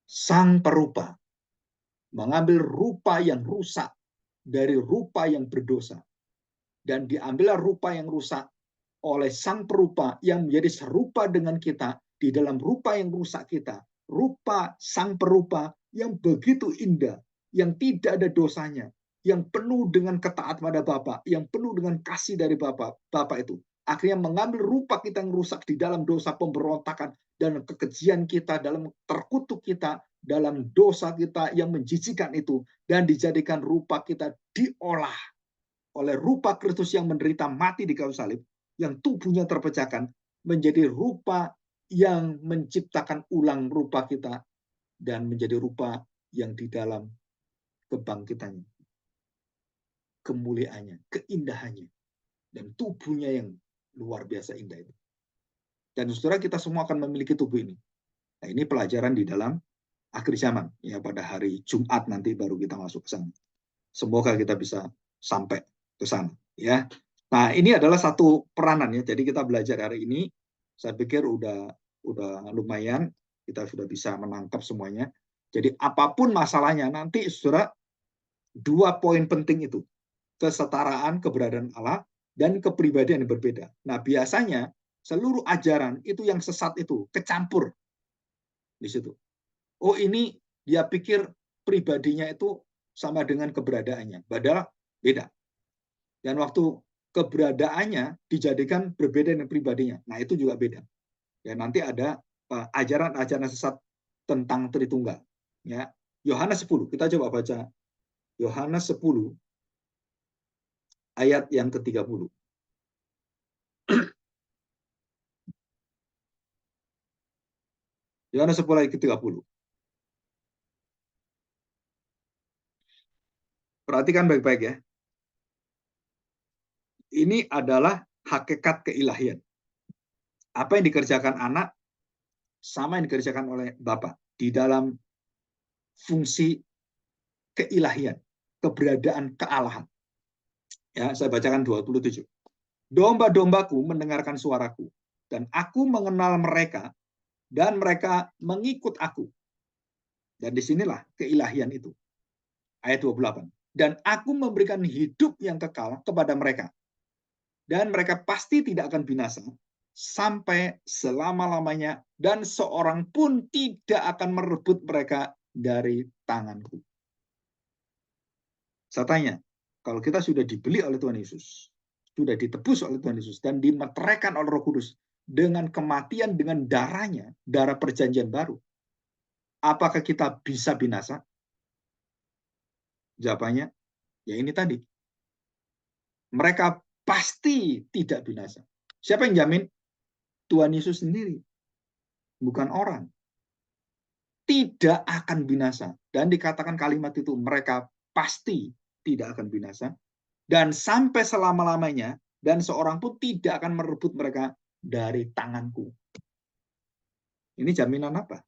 Sang perupa mengambil rupa yang rusak dari rupa yang berdosa, dan diambillah rupa yang rusak oleh sang perupa yang menjadi serupa dengan kita di dalam rupa yang rusak kita, rupa sang perupa yang begitu indah, yang tidak ada dosanya, yang penuh dengan ketaatan pada Bapa, yang penuh dengan kasih dari Bapa itu. Akhirnya mengambil rupa kita yang rusak di dalam dosa pemberontakan dan kekejian kita, dalam terkutuk kita, dalam dosa kita yang menjijikkan itu, dan dijadikan rupa kita diolah oleh rupa Kristus yang menderita mati di kayu salib, yang tubuhnya terpecahkan, menjadi rupa yang menciptakan ulang rupa kita, dan menjadi rupa yang di dalam kebangkitannya, kemuliaannya, keindahannya, dan tubuhnya yang luar biasa indah itu. Dan saudara, kita semua akan memiliki tubuh ini. Nah, ini pelajaran di dalam akhir zaman, ya, pada hari Jumat nanti baru kita masuk ke sana. Semoga kita bisa sampai ke sana, ya. Nah, ini adalah satu peranan, ya. Jadi kita belajar hari ini, saya pikir udah lumayan, kita sudah bisa menangkap semuanya. Jadi apapun masalahnya, nanti saudara, 2 poin penting itu, kesetaraan keberadaan Allah dan kepribadian yang berbeda. Nah, biasanya seluruh ajaran itu yang sesat itu kecampur di situ. Oh, ini dia pikir pribadinya itu sama dengan keberadaannya, padahal beda. Dan waktu keberadaannya dijadikan berbeda dengan pribadinya, nah itu juga beda. Ya, nanti ada ajaran-ajaran sesat tentang Tritunggal. Ya, Yohanes 10, kita coba baca Yohanes 10 ayat yang ke-30. Yohanes 10 ayat ke-30. Perhatikan baik-baik, ya. Ini adalah hakikat keilahian. Apa yang dikerjakan anak sama yang dikerjakan oleh Bapa di dalam fungsi keilahian, keberadaan kealahan. Ya, saya bacakan 27. Domba-dombaku mendengarkan suaraku, dan aku mengenal mereka, dan mereka mengikut aku. Dan disinilah keilahian itu. Ayat 28. Dan aku memberikan hidup yang kekal kepada mereka. Dan mereka pasti tidak akan binasa sampai selama-lamanya, dan seorang pun tidak akan merebut mereka dari tanganku. Saya tanya, kalau kita sudah dibeli oleh Tuhan Yesus, sudah ditebus oleh Tuhan Yesus, dan dimeteraikan oleh Roh Kudus dengan kematian, dengan darahnya, darah perjanjian baru, apakah kita bisa binasa? Jawabannya, ya ini tadi. Mereka pasti tidak binasa. Siapa yang jamin? Tuhan Yesus sendiri, bukan orang. Tidak akan binasa. Dan dikatakan kalimat itu, mereka pasti tidak akan binasa, dan sampai selama-lamanya, dan seorang pun tidak akan merebut mereka dari tanganku. Ini jaminan apa?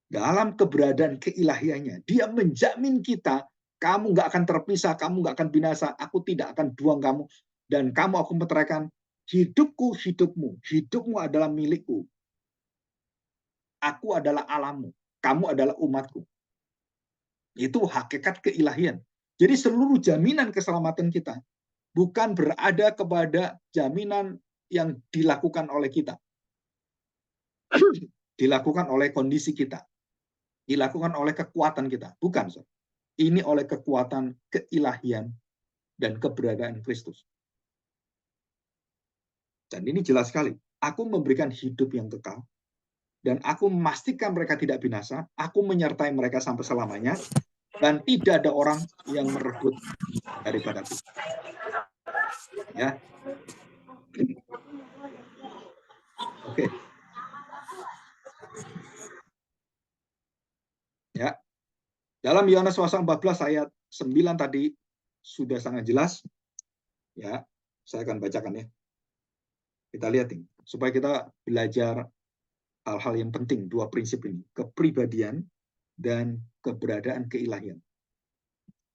Dalam keberadaan keilahiannya, dia menjamin kita, kamu nggak akan terpisah, kamu nggak akan binasa, aku tidak akan buang kamu, dan kamu aku meteraikan, hidupku hidupmu, hidupmu adalah milikku, aku adalah Allahmu, kamu adalah umatku. Itu hakikat keilahian. Jadi seluruh jaminan keselamatan kita bukan berada kepada jaminan yang dilakukan oleh kita. dilakukan oleh kondisi kita, dilakukan oleh kekuatan kita. Bukan, saudara. Ini oleh kekuatan keilahian dan keberadaan Kristus. Dan ini jelas sekali. Aku memberikan hidup yang kekal, dan aku memastikan mereka tidak binasa, aku menyertai mereka sampai selamanya, dan tidak ada orang yang merebut daripadaku. Ya. Oke. Ya. Dalam Yohanes pasal 14 ayat 9 tadi sudah sangat jelas. Ya, saya akan bacakan ya. Kita lihat ini, supaya kita belajar hal-hal yang penting, dua prinsip ini, kepribadian dan keberadaan keilahian.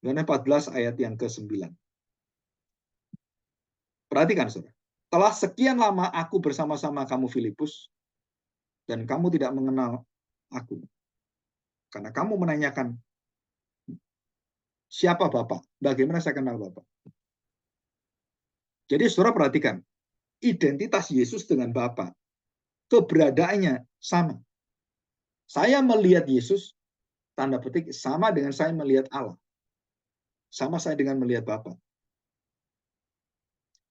Yohanes 14 ayat yang ke-9. Perhatikan, saudara. Telah sekian lama aku bersama-sama kamu, Filipus, dan kamu tidak mengenal aku. Karena kamu menanyakan, siapa Bapak? Bagaimana saya kenal Bapak? Jadi saudara perhatikan, identitas Yesus dengan Bapa, keberadaannya sama. Saya melihat Yesus, tanda petik, sama dengan saya melihat Allah. Sama saya dengan melihat Bapa.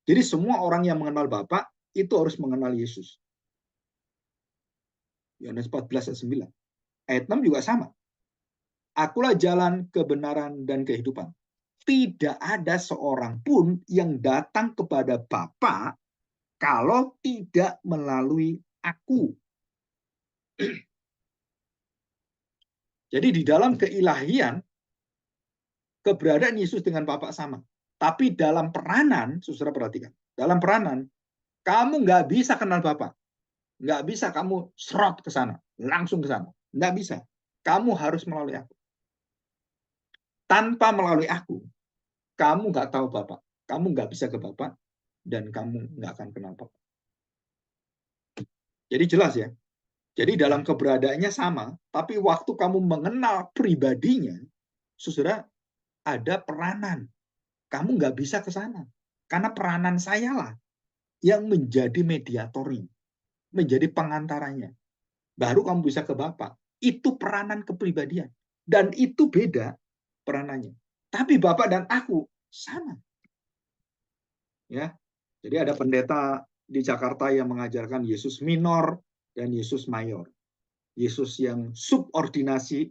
Jadi semua orang yang mengenal Bapa itu harus mengenal Yesus. Yohanes 14 ayat 9. Ayat 6 juga sama. Akulah jalan, kebenaran, dan kehidupan. Tidak ada seorang pun yang datang kepada Bapa kalau tidak melalui aku. Jadi di dalam keilahian, keberadaan Yesus dengan Bapa sama. Tapi dalam peranan, saudara perhatikan, dalam peranan, kamu nggak bisa kenal Bapa. Nggak bisa kamu serot ke sana, langsung ke sana. Nggak bisa. Kamu harus melalui aku. Tanpa melalui aku, kamu nggak tahu Bapa. Kamu nggak bisa ke Bapa, dan kamu nggak akan kenal Bapa. Jadi jelas ya. Jadi dalam keberadaannya sama, tapi waktu kamu mengenal pribadinya, saudara, ada peranan. Kamu nggak bisa ke sana. Karena peranan saya lah yang menjadi mediatornya, menjadi pengantaranya. Baru kamu bisa ke Bapa. Itu peranan kepribadian. Dan itu beda peranannya. Tapi Bapak dan aku sama. Ya. Jadi ada pendeta di Jakarta yang mengajarkan Yesus minor dan Yesus mayor. Yesus yang subordinasi,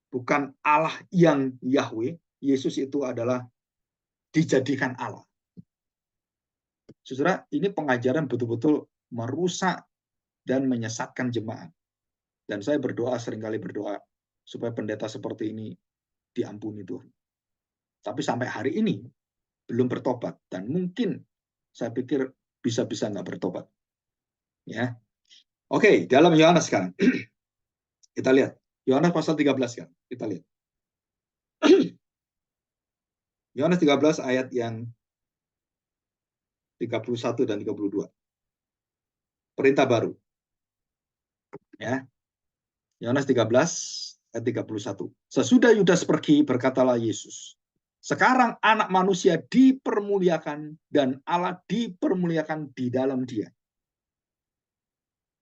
bukan Allah yang Yahweh. Yesus itu adalah dijadikan Allah. Saudara, ini pengajaran betul-betul merusak dan menyesatkan jemaat. Dan saya berdoa, seringkali berdoa, supaya pendeta seperti ini diampuni Tuhan. Tapi sampai hari ini belum bertobat, dan mungkin saya pikir bisa-bisa nggak bertobat. Ya, oke, dalam Yohanes sekarang kita lihat Yohanes pasal 13 kan, kita lihat Yohanes 13 ayat yang 31 dan 32. Perintah baru. Ya. Yohanes 13 ayat 31. Sesudah Yudas pergi, berkatalah Yesus, sekarang anak manusia dipermuliakan dan Allah dipermuliakan di dalam dia.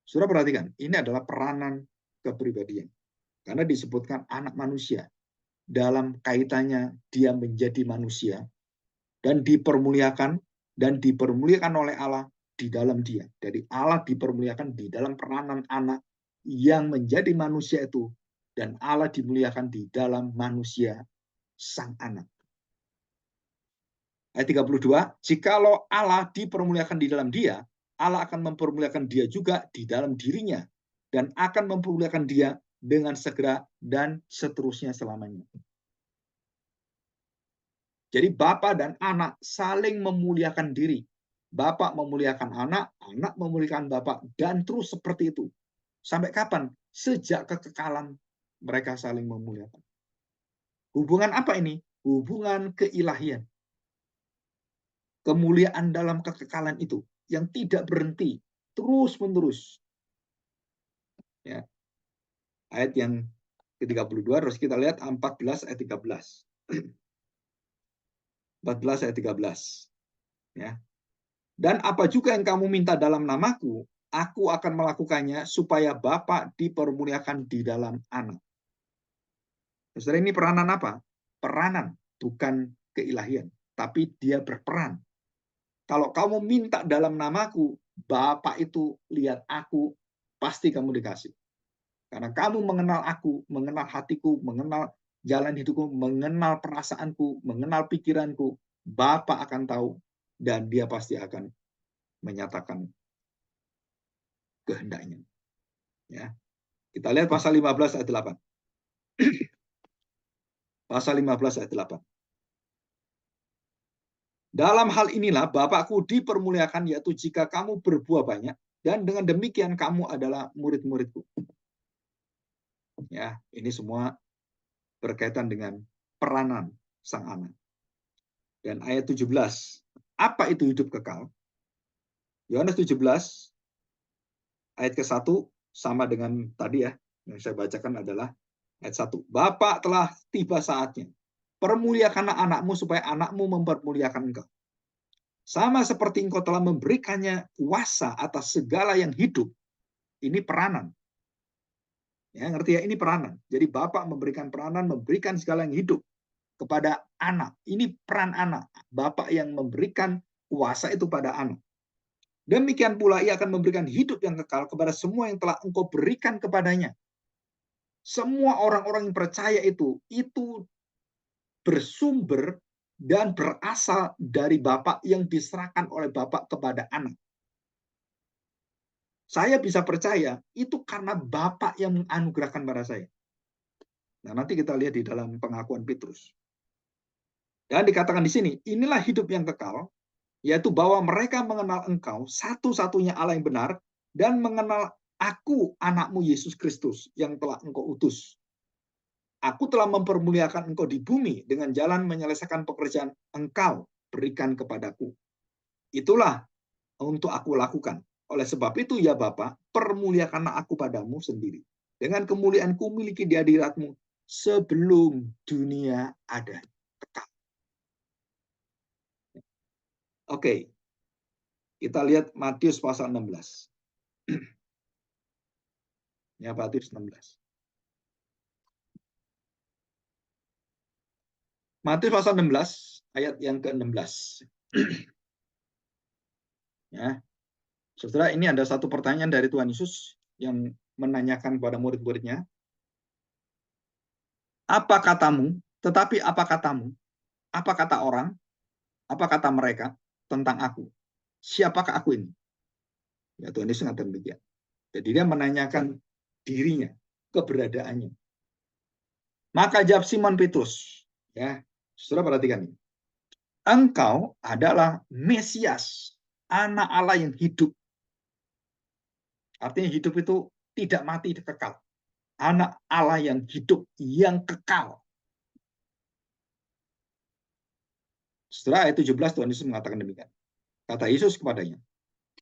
Sudah perhatikan, ini adalah peranan kepribadian. Karena disebutkan anak manusia. Dalam kaitannya dia menjadi manusia dan dipermuliakan oleh Allah di dalam dia. Jadi Allah dipermuliakan di dalam peranan anak yang menjadi manusia itu, dan Allah dimuliakan di dalam manusia sang anak. Ayat 32, jikalau Allah dipermuliakan di dalam dia, Allah akan mempermuliakan dia juga di dalam dirinya, dan akan mempermuliakan dia dengan segera dan seterusnya selamanya. Jadi Bapa dan anak saling memuliakan diri. Bapa memuliakan anak, anak memuliakan Bapa, dan terus seperti itu. Sampai kapan? Sejak kekekalan mereka saling memuliakan. Hubungan apa ini? Hubungan keilahian. Kemuliaan dalam kekekalan itu yang tidak berhenti, terus-menerus. Ya. Ayat yang ke-32 harus kita lihat 14 ayat 13. 14 ayat 13. Ya. Dan apa juga yang kamu minta dalam namaku, Aku akan melakukannya supaya Bapa dipermuliakan di dalam Anak. Saudara, ini peranan apa? Peranan, bukan keilahian. Tapi dia berperan. Kalau kamu minta dalam namaku, Bapa itu lihat aku, pasti kamu dikasih. Karena kamu mengenal aku, mengenal hatiku, mengenal jalan hidupku, mengenal perasaanku, mengenal pikiranku, Bapa akan tahu, dan dia pasti akan menyatakan kehendaknya. Ya. Kita lihat pasal 15 ayat 8. Pasal 15 ayat 8. Dalam hal inilah Bapakku dipermuliakan, yaitu jika kamu berbuah banyak, dan dengan demikian kamu adalah murid-muridku. Ya, ini semua berkaitan dengan peranan sang anak. Dan ayat 17, apa itu hidup kekal? Yohanes 17 ayat ke-1 sama dengan tadi ya, yang saya bacakan adalah ayat 1. Bapa telah tiba saatnya. Permuliakanlah anakmu supaya anakmu mempermuliakan engkau. Sama seperti engkau telah memberikannya kuasa atas segala yang hidup. Ini peranan. Ya, ngerti ya? Ini peranan. Jadi Bapak memberikan peranan, memberikan segala yang hidup kepada anak. Ini peran anak. Bapak yang memberikan kuasa itu pada anak. Demikian pula ia akan memberikan hidup yang kekal kepada semua yang telah engkau berikan kepadanya. Semua orang-orang yang percaya itu bersumber dan berasal dari Bapak yang diserahkan oleh Bapak kepada anak. Saya bisa percaya itu karena Bapak yang menganugerahkan pada saya. Nah, nanti kita lihat di dalam pengakuan Petrus. Dan dikatakan di sini, inilah hidup yang kekal, yaitu bahwa mereka mengenal engkau, satu-satunya Allah yang benar, dan mengenal aku, anakmu Yesus Kristus, yang telah engkau utus. Aku telah mempermuliakan engkau di bumi dengan jalan menyelesaikan pekerjaan engkau berikan kepadaku. Itulah untuk aku lakukan. Oleh sebab itu ya Bapa, permuliakanlah aku padamu sendiri. Dengan kemuliaanku miliki di hadiratmu sebelum dunia ada. Oke, kita lihat Matius pasal 16. Ya, Matius 16. Matius pasal 16, ayat yang ke-16. Ya, saudara, ini ada satu pertanyaan dari Tuhan Yesus yang menanyakan kepada murid-muridnya, apa katamu, tetapi apa katamu, apa kata orang, apa kata mereka tentang aku? Siapakah aku ini? Ya, Tuhan Yesus mengatakan demikian. Jadi dia menanyakan dirinya, keberadaannya. Maka jawab Simon Petrus, ya, saudara perhatikan ini. Engkau adalah Mesias, anak Allah yang hidup. Artinya hidup itu tidak mati, kekal. Anak Allah yang hidup, yang kekal. Setelah ayat 17, Tuhan Yesus mengatakan demikian. Kata Yesus kepadanya,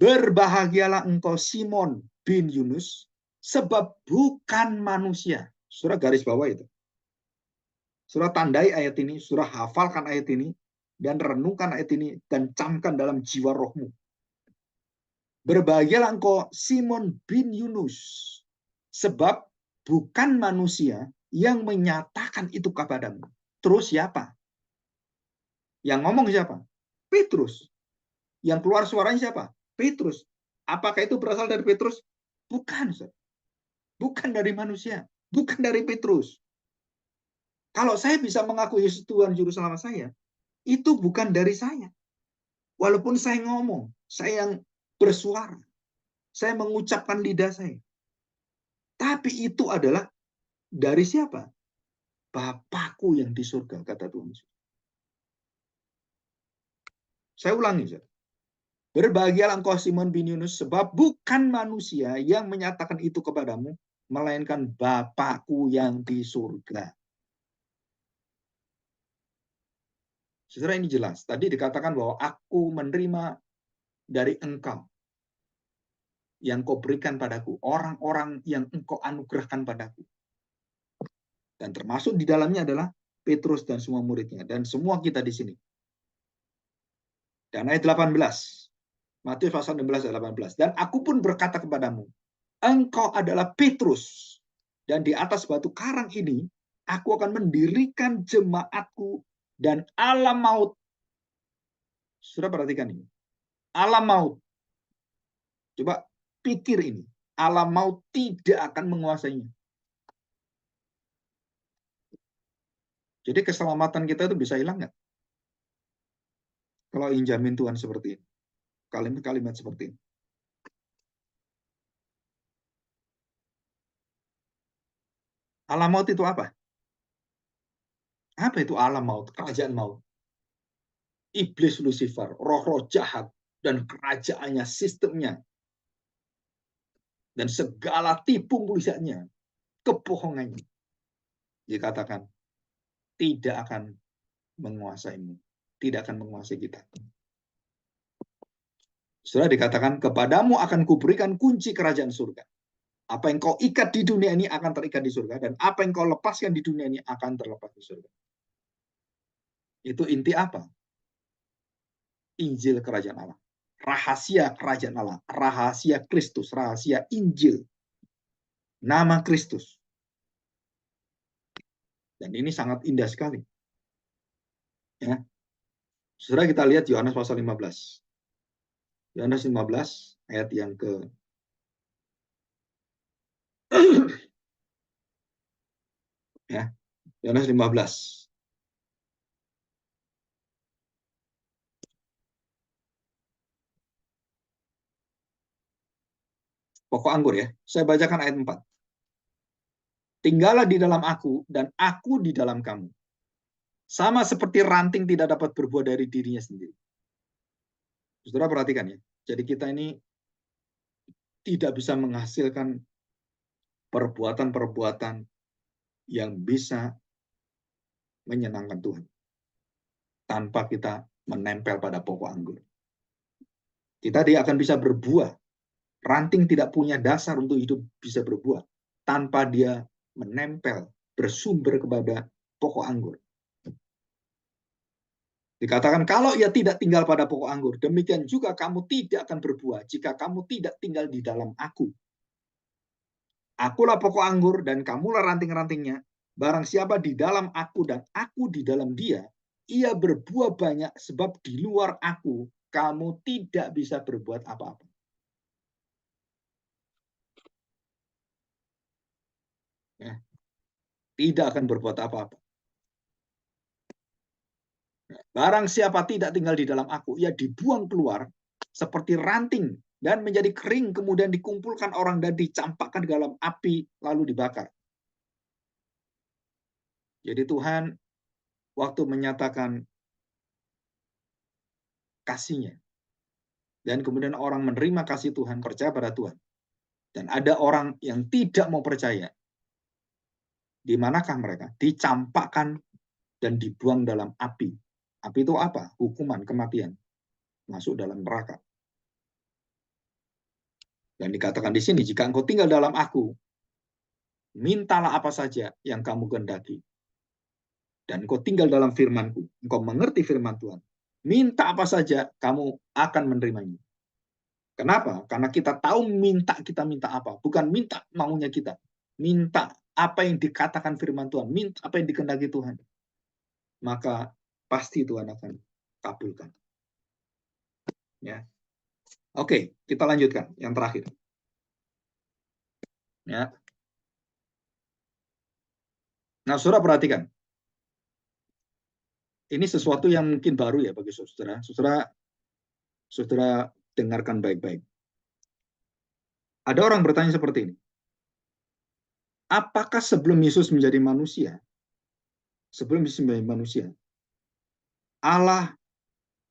berbahagialah engkau Simon bin Yunus, sebab bukan manusia. Surah garis bawah itu. Surah tandai ayat ini, surah hafalkan ayat ini, dan renungkan ayat ini, dan camkan dalam jiwa rohmu. Berbahagialah engkau Simon bin Yunus, sebab bukan manusia yang menyatakan itu kepadamu. Terus siapa? Yang ngomong siapa? Petrus. Yang keluar suaranya siapa? Petrus. Apakah itu berasal dari Petrus? Bukan. Bukan dari manusia. Bukan dari Petrus. Kalau saya bisa mengaku Yesus Tuhan Juru Selamat saya, itu bukan dari saya. Walaupun saya ngomong, saya yang bersuara, saya mengucapkan lidah saya. Tapi itu adalah dari siapa? Bapakku yang di surga, kata Tuhan Yesus. Saya ulangi, berbahagialah engkau Simon bin Yunus, sebab bukan manusia yang menyatakan itu kepadamu, melainkan Bapakku yang di surga. Saudara, ini jelas. Tadi dikatakan bahwa aku menerima dari engkau yang kau berikan padaku, orang-orang yang engkau anugerahkan padaku. Dan termasuk di dalamnya adalah Petrus dan semua muridnya, dan semua kita di sini. Dan ayat 18. Matius pasal 16 ayat 18. Dan aku pun berkata kepadamu, engkau adalah Petrus, dan di atas batu karang ini aku akan mendirikan jemaatku, dan alam maut, sudah perhatikan ini, alam maut, coba pikir ini, alam maut tidak akan menguasainya. Jadi keselamatan kita itu bisa hilang nggak? Kalau ingin jamin Tuhan seperti ini, kalimat-kalimat seperti ini. Alam maut itu apa? Apa itu alam maut? Kerajaan maut. Iblis Lucifer, roh-roh jahat, dan kerajaannya, sistemnya, dan segala tipu mulianya, kebohongannya, dikatakan tidak akan menguasaimu, tidak akan menguasai kita. Sudah dikatakan, kepadamu akan kuberikan kunci kerajaan surga. Apa yang kau ikat di dunia ini akan terikat di surga, dan apa yang kau lepaskan di dunia ini akan terlepas di surga. Itu inti apa? Injil kerajaan Allah. Rahasia kerajaan Allah. Rahasia Kristus. Rahasia Injil. Nama Kristus. Dan ini sangat indah sekali. Ya. Saudara, kita lihat Yohanes pasal 15. Yohanes 15 ayat yang ke ya, Yohanes 15. Pokok anggur ya. Saya bacakan ayat 4. Tinggallah di dalam aku dan aku di dalam kamu. Sama seperti ranting tidak dapat berbuah dari dirinya sendiri. Saudara perhatikan ya. Jadi kita ini tidak bisa menghasilkan perbuatan-perbuatan yang bisa menyenangkan Tuhan tanpa kita menempel pada pokok anggur. Kita dia akan bisa berbuah. Ranting tidak punya dasar untuk hidup bisa berbuah tanpa dia menempel, bersumber kepada pokok anggur. Dikatakan kalau ia tidak tinggal pada pokok anggur, demikian juga kamu tidak akan berbuah jika kamu tidak tinggal di dalam aku. Akulah pokok anggur dan kamulah ranting-rantingnya. Barang siapa di dalam aku dan aku di dalam dia, ia berbuah banyak sebab di luar aku kamu tidak bisa berbuat apa-apa. Ya, tidak akan berbuat apa-apa. Barang siapa tidak tinggal di dalam aku, ia dibuang keluar seperti ranting dan menjadi kering, kemudian dikumpulkan orang dan dicampakkan ke dalam api, lalu dibakar. Jadi Tuhan waktu menyatakan kasih-Nya, dan kemudian orang menerima kasih Tuhan, percaya pada Tuhan, dan ada orang yang tidak mau percaya, di manakah mereka? Dicampakkan dan dibuang dalam api. Api itu apa? Hukuman, kematian. Masuk dalam neraka. Dan dikatakan di sini, jika engkau tinggal dalam aku, mintalah apa saja yang kamu kehendaki. Dan engkau tinggal dalam firman-Ku, engkau mengerti firman Tuhan. Minta apa saja, kamu akan menerimanya. Kenapa? Karena kita tahu kita minta apa, bukan minta maunya kita. Minta apa yang dikatakan firman Tuhan, minta apa yang dikehendaki Tuhan. Maka pasti Tuhan akan kabulkan. Ya. Oke, kita lanjutkan yang terakhir. Ya. Nah, saudara perhatikan. Ini sesuatu yang mungkin baru ya bagi saudara. Saudara dengarkan baik-baik. Ada orang bertanya seperti ini. Apakah sebelum Yesus menjadi manusia, Allah,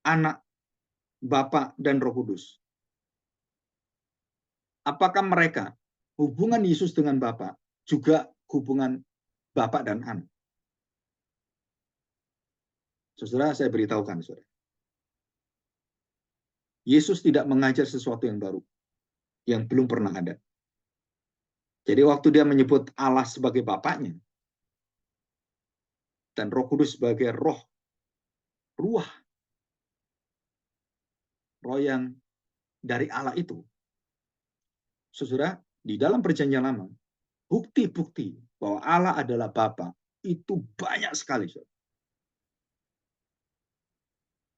Anak, Bapa, dan Roh Kudus, apakah mereka hubungan Yesus dengan Bapa juga hubungan Bapa dan Anak? Saudara, saya beritahukan, saudara. Yesus tidak mengajar sesuatu yang baru, yang belum pernah ada. Jadi waktu dia menyebut Allah sebagai Bapaknya, dan Roh Kudus sebagai ruh yang dari Allah itu, saudara, di dalam perjanjian lama, bukti-bukti bahwa Allah adalah Bapa itu banyak sekali. Saudara.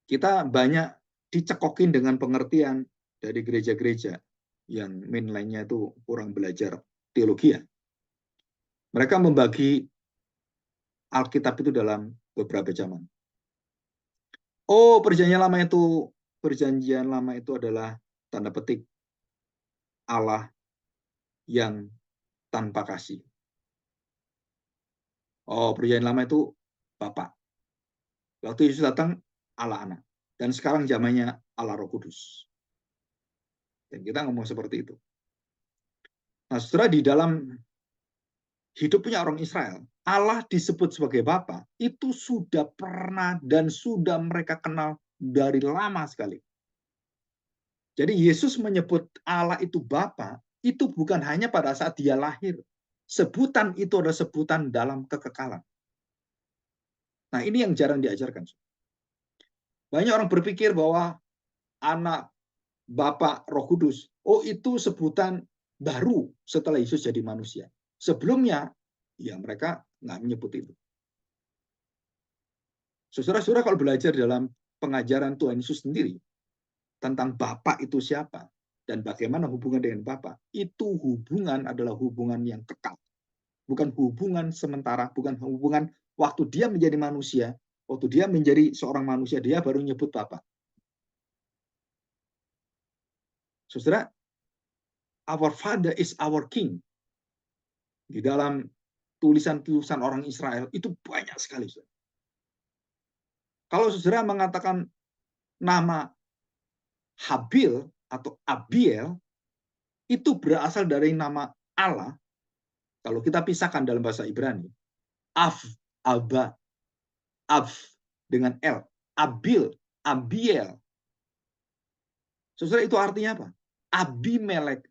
Kita banyak dicekokin dengan pengertian dari gereja-gereja yang mainline-nya itu kurang belajar teologi. Mereka membagi Alkitab itu dalam beberapa zaman. Oh, perjanjian lama itu adalah tanda petik Allah yang tanpa kasih. Oh, perjanjian lama itu Bapa. Waktu Yesus datang, Allah Anak. Dan sekarang zamannya Allah Roh Kudus. Dan kita ngomong seperti itu. Nah, setelah di dalam hidupnya orang Israel, Allah disebut sebagai Bapa, itu sudah pernah dan sudah mereka kenal dari lama sekali. Jadi Yesus menyebut Allah itu Bapa, itu bukan hanya pada saat dia lahir. Sebutan itu adalah sebutan dalam kekekalan. Nah, ini yang jarang diajarkan. Banyak orang berpikir bahwa anak, Bapa, Roh Kudus, oh itu sebutan baru setelah Yesus jadi manusia. Sebelumnya, ya mereka nggak menyebut itu. Saudara-saudara kalau belajar dalam pengajaran Tuhan Yesus sendiri, tentang Bapa itu siapa, dan bagaimana hubungan dengan Bapa, itu hubungan adalah hubungan yang kekal. Bukan hubungan sementara, bukan hubungan waktu dia menjadi manusia, waktu dia menjadi seorang manusia, dia baru nyebut Bapa. Saudara, our Father is our King. Di dalam tulisan-tulisan orang Israel itu banyak sekali. Saudara. Kalau saudara mengatakan nama Habil atau Abiel, itu berasal dari nama Allah. Kalau kita pisahkan dalam bahasa Ibrani, Av, Abba, Av dengan L, Abil, Abiel. Saudara, itu artinya apa? Abimelek.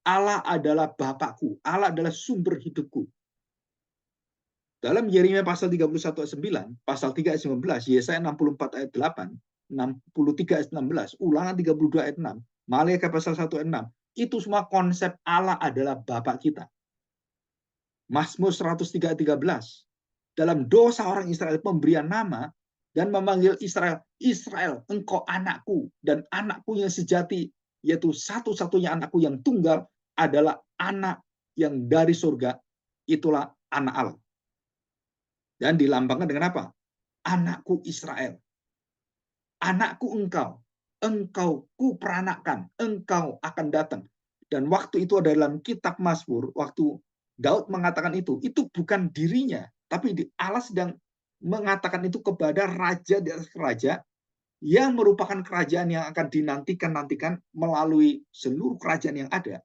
Allah adalah Bapakku, Allah adalah sumber hidupku. Dalam Yeremia pasal 31 ayat 9, pasal 3 ayat 19, Yesaya 64 ayat 8, 63 ayat 16, Ulangan 32 ayat 6, Maliaka pasal 1 ayat 6, itu semua konsep Allah adalah Bapak kita. Mazmur 103 ayat 13, dalam dosa orang Israel pemberian nama dan memanggil Israel, Israel, engkau anakku dan anakku yang sejati, yaitu satu-satunya anakku yang tunggal adalah anak yang dari surga, itulah anak Allah. Dan dilambangkan dengan apa? Anakku Israel. Anakku engkau. Engkau kuperanakkan. Engkau akan datang. Dan waktu itu ada dalam kitab Mazmur, waktu Daud mengatakan itu bukan dirinya, tapi Allah sedang mengatakan itu kepada raja di atas raja yang merupakan kerajaan yang akan dinantikan melalui seluruh kerajaan yang ada.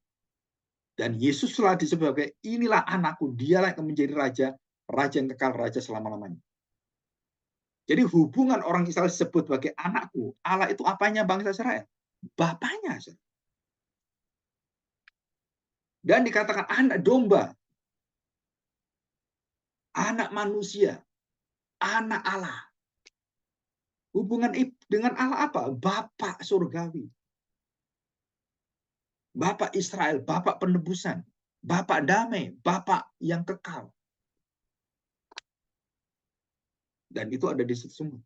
Dan Yesuslah disebut sebagai inilah anakku, dialah yang menjadi raja, raja yang kekal, raja selama-lamanya. Jadi hubungan orang Israel disebut sebagai anakku. Allah itu apanya bangsa Israel? Bapaknya. Dan dikatakan anak domba. Anak manusia. Anak Allah. Hubungan dengan Allah apa? Bapak surgawi. Bapak Israel, Bapak penebusan. Bapak damai, Bapak yang kekal. Dan itu ada di situ semua.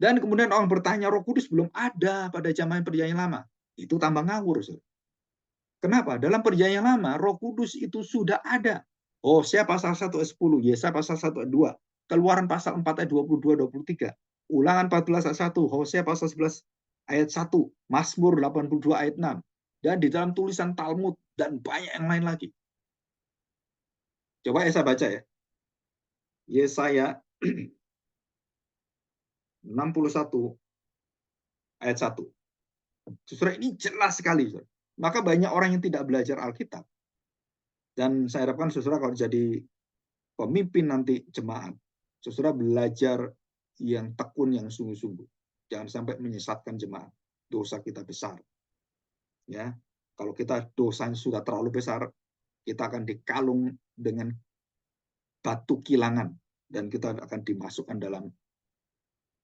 Dan kemudian orang bertanya, Roh Kudus belum ada pada zaman perjanjian lama. Itu tambah ngawur. Kenapa? Dalam perjanjian lama, Roh Kudus itu sudah ada. Hosea pasal 1 ayat 10, Yesaya pasal 1 ayat 2, Keluaran pasal 4 ayat 22-23, Ulangan 14 ayat 1, Hosea pasal 11 ayat 1, Mazmur 82 ayat 6, dan di dalam tulisan Talmud, dan banyak yang lain lagi. Coba saya baca ya. Yesaya 61 ayat 1. Saudara, ini jelas sekali. Saudara. Maka banyak orang yang tidak belajar Alkitab. Dan saya harapkan saudara kalau jadi pemimpin nanti jemaat, saudara belajar yang tekun, yang sungguh-sungguh. Jangan sampai menyesatkan jemaat. Dosa kita besar. Ya, kalau kita dosanya sudah terlalu besar, kita akan dikalung dengan batu kilangan dan kita akan dimasukkan dalam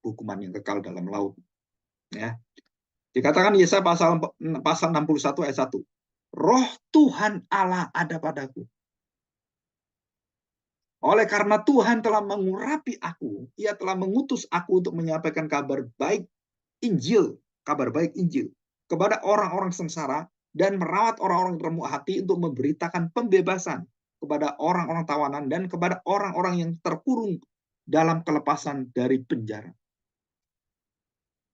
hukuman yang kekal dalam laut. Ya, Dikatakan Yesaya pasal 61 ayat 1. Roh Tuhan Allah ada padaku. Oleh karena Tuhan telah mengurapi aku, Ia telah mengutus aku untuk menyampaikan kabar baik Injil kepada orang-orang sengsara dan merawat orang-orang remuk hati untuk memberitakan pembebasan kepada orang-orang tawanan dan kepada orang-orang yang terkurung dalam kelepasan dari penjara.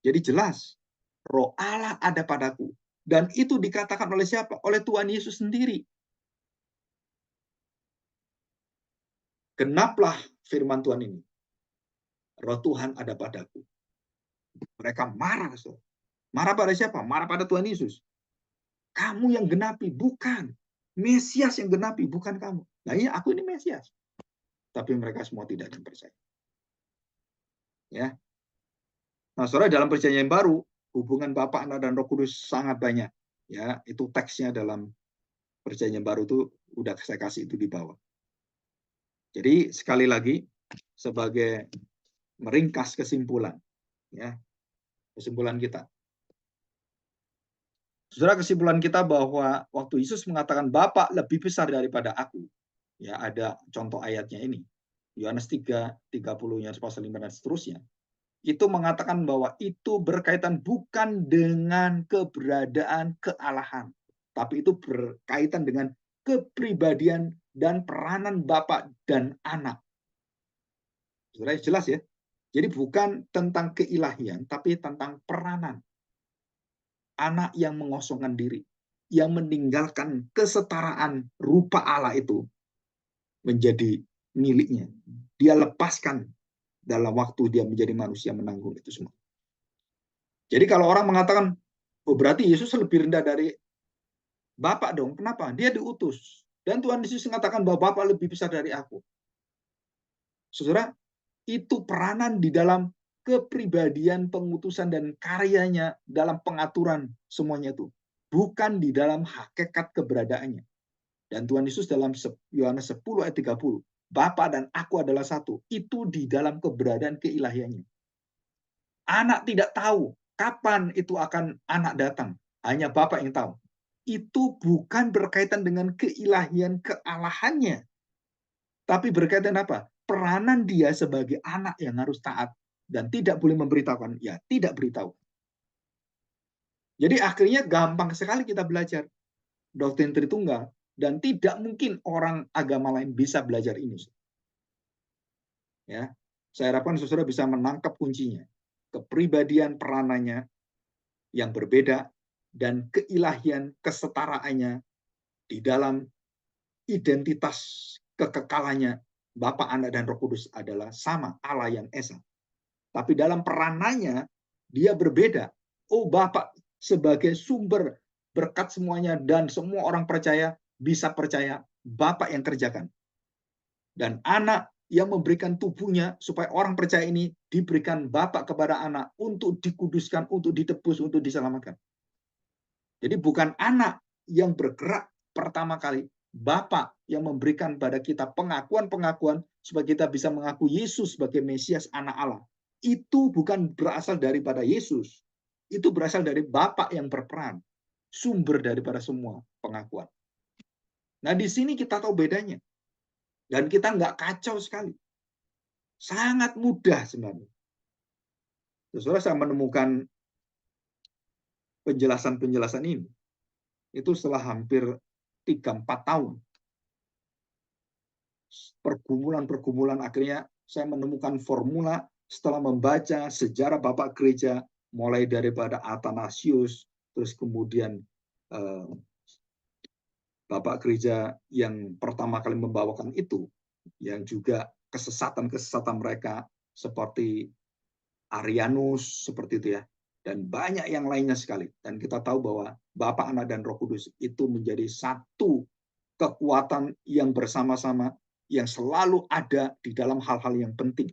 Jadi jelas, Roh Allah ada padaku. Dan itu dikatakan oleh siapa? Oleh Tuhan Yesus sendiri. Genaplah firman Tuhan ini. Roh Tuhan ada padaku. Mereka marah. Marah pada siapa? Marah pada Tuhan Yesus. Kamu yang genapi, bukan. Mesias yang genapi, bukan kamu. Nah iya, aku ini Mesias. Tapi mereka semua tidak ada yang percaya. Ya. Nah, saudara, dalam perjanjian baru, hubungan Bapa, Anak, dan Roh Kudus sangat banyak. Ya, itu teksnya dalam perjanjian baru itu udah saya kasih itu di bawah. Jadi sekali lagi, sebagai meringkas kesimpulan, ya, kesimpulan kita. Saudara, kesimpulan kita bahwa waktu Yesus mengatakan Bapa lebih besar daripada aku, ya ada contoh ayatnya ini, Yohanes 3:30, Yohanes pasal 5 dan seterusnya. Itu mengatakan bahwa itu berkaitan bukan dengan keberadaan kealahan, tapi itu berkaitan dengan kepribadian dan peranan Bapa dan Anak. Saudara, jelas ya. Jadi bukan tentang keilahian, tapi tentang peranan. Anak yang mengosongkan diri, yang meninggalkan kesetaraan rupa Allah itu menjadi miliknya. Dia lepaskan dalam waktu dia menjadi manusia menanggung itu semua. Jadi kalau orang mengatakan, oh berarti Yesus lebih rendah dari Bapak dong. Kenapa? Dia diutus. Dan Tuhan Yesus mengatakan bahwa Bapak lebih besar dari aku. Saudara, itu peranan di dalam kepribadian, pengutusan, dan karyanya dalam pengaturan semuanya itu. Bukan di dalam hakikat keberadaannya. Dan Tuhan Yesus dalam Yohanes 10 ayat 30, Bapa dan aku adalah satu. Itu di dalam keberadaan keilahiannya. Anak tidak tahu kapan itu akan anak datang. Hanya Bapa yang tahu. Itu bukan berkaitan dengan keilahian kealahannya. Tapi berkaitan apa? Peranan dia sebagai anak yang harus taat dan tidak boleh memberitahukan. Ya, tidak beritahu. Jadi akhirnya gampang sekali kita belajar doktrin Tritunggal dan tidak mungkin orang agama lain bisa belajar ini. Ya, saya harapkan saudara bisa menangkap kuncinya. Kepribadian peranannya yang berbeda dan keilahian kesetaraannya di dalam identitas kekekalannya Bapa, Anak, dan Roh Kudus adalah sama, Allah yang Esa. Tapi dalam peranannya dia berbeda. Oh, Bapa sebagai sumber berkat semuanya dan semua orang percaya bisa percaya Bapa yang kerjakan. Dan Anak yang memberikan tubuhnya supaya orang percaya ini diberikan Bapa kepada Anak untuk dikuduskan, untuk ditebus, untuk diselamatkan. Jadi bukan Anak yang bergerak pertama kali, Bapa yang memberikan pada kita pengakuan-pengakuan supaya kita bisa mengaku Yesus sebagai Mesias, Anak Allah. Itu bukan berasal daripada Yesus. Itu berasal dari Bapa yang berperan, sumber daripada semua pengakuan. Nah, di sini kita tahu bedanya. Dan kita nggak kacau sekali. Sangat mudah sebenarnya. Setelah saya menemukan penjelasan-penjelasan ini, itu setelah hampir 3-4 tahun. Pergumulan-pergumulan akhirnya saya menemukan formula setelah membaca sejarah Bapak Gereja, mulai daripada Athanasius, terus kemudian Bapak Gereja yang pertama kali membawakan itu, yang juga kesesatan-kesesatan mereka seperti Arianus, seperti itu ya, dan banyak yang lainnya sekali. Dan kita tahu bahwa Bapa, Anak, dan Roh Kudus itu menjadi satu kekuatan yang bersama-sama, yang selalu ada di dalam hal-hal yang penting.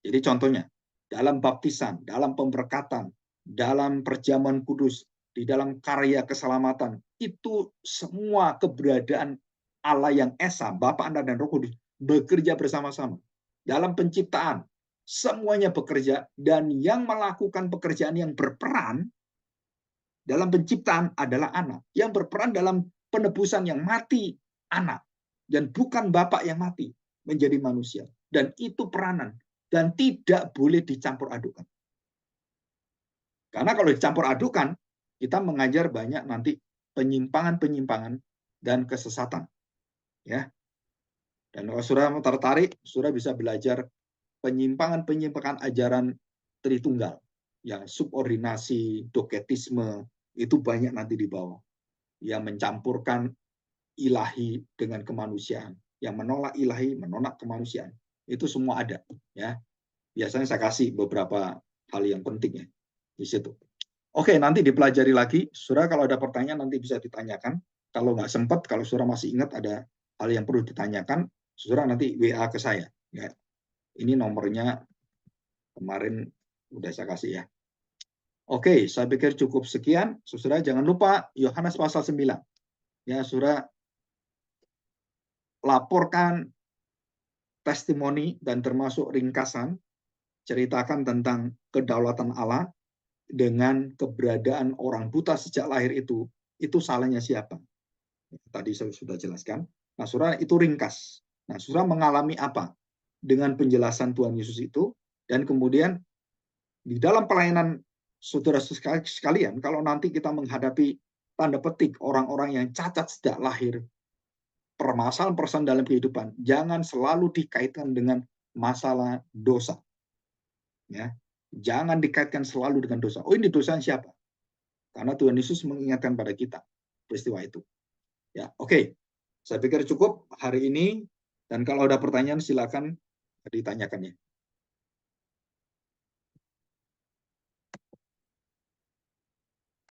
Jadi contohnya, dalam baptisan, dalam pemberkatan, dalam perjamuan kudus, di dalam karya keselamatan, itu semua keberadaan Allah yang Esa, Bapa, Anak, dan Roh Kudus bekerja bersama-sama. Dalam penciptaan, semuanya bekerja, dan yang melakukan pekerjaan yang berperan dalam penciptaan adalah anak. Yang berperan dalam penebusan yang mati anak. Dan bukan bapak yang mati menjadi manusia. Dan itu peranan. Dan tidak boleh dicampur adukan. Karena kalau dicampur adukan, kita mengajar banyak nanti penyimpangan-penyimpangan dan kesesatan. Ya. Dan kalau saudara tertarik, saudara bisa belajar penyimpangan-penyimpangan ajaran Tritunggal. Yang subordinasi, doketisme, itu banyak nanti di bawah. Yang mencampurkan ilahi dengan kemanusiaan. Yang menolak ilahi, menolak kemanusiaan. Itu semua ada. Ya. Biasanya saya kasih beberapa hal yang penting ya di situ. Oke, nanti dipelajari lagi. Saudara kalau ada pertanyaan nanti bisa ditanyakan. Kalau nggak sempat, kalau saudara masih ingat ada hal yang perlu ditanyakan, saudara nanti WA ke saya. Ya. Ini nomornya kemarin udah saya kasih ya. Oke, saya pikir cukup sekian. Saudara jangan lupa Yohanes pasal 9. Ya, saudara laporkan testimoni dan termasuk ringkasan ceritakan tentang kedaulatan Allah dengan keberadaan orang buta sejak lahir itu salahnya siapa? Tadi saya sudah jelaskan. Nah, saudara itu ringkas. Nah, saudara mengalami apa dengan penjelasan Tuhan Yesus itu? Dan kemudian di dalam pelayanan saudara sekalian, kalau nanti kita menghadapi tanda petik orang-orang yang cacat sejak lahir, permasalahan dalam kehidupan, jangan selalu dikaitkan dengan masalah dosa. Ya, jangan dikaitkan selalu dengan dosa. Oh, ini dosa siapa? Karena Tuhan Yesus mengingatkan pada kita peristiwa itu. Ya, oke. Saya pikir cukup hari ini. Dan kalau ada pertanyaan silakan ditanyakan ya.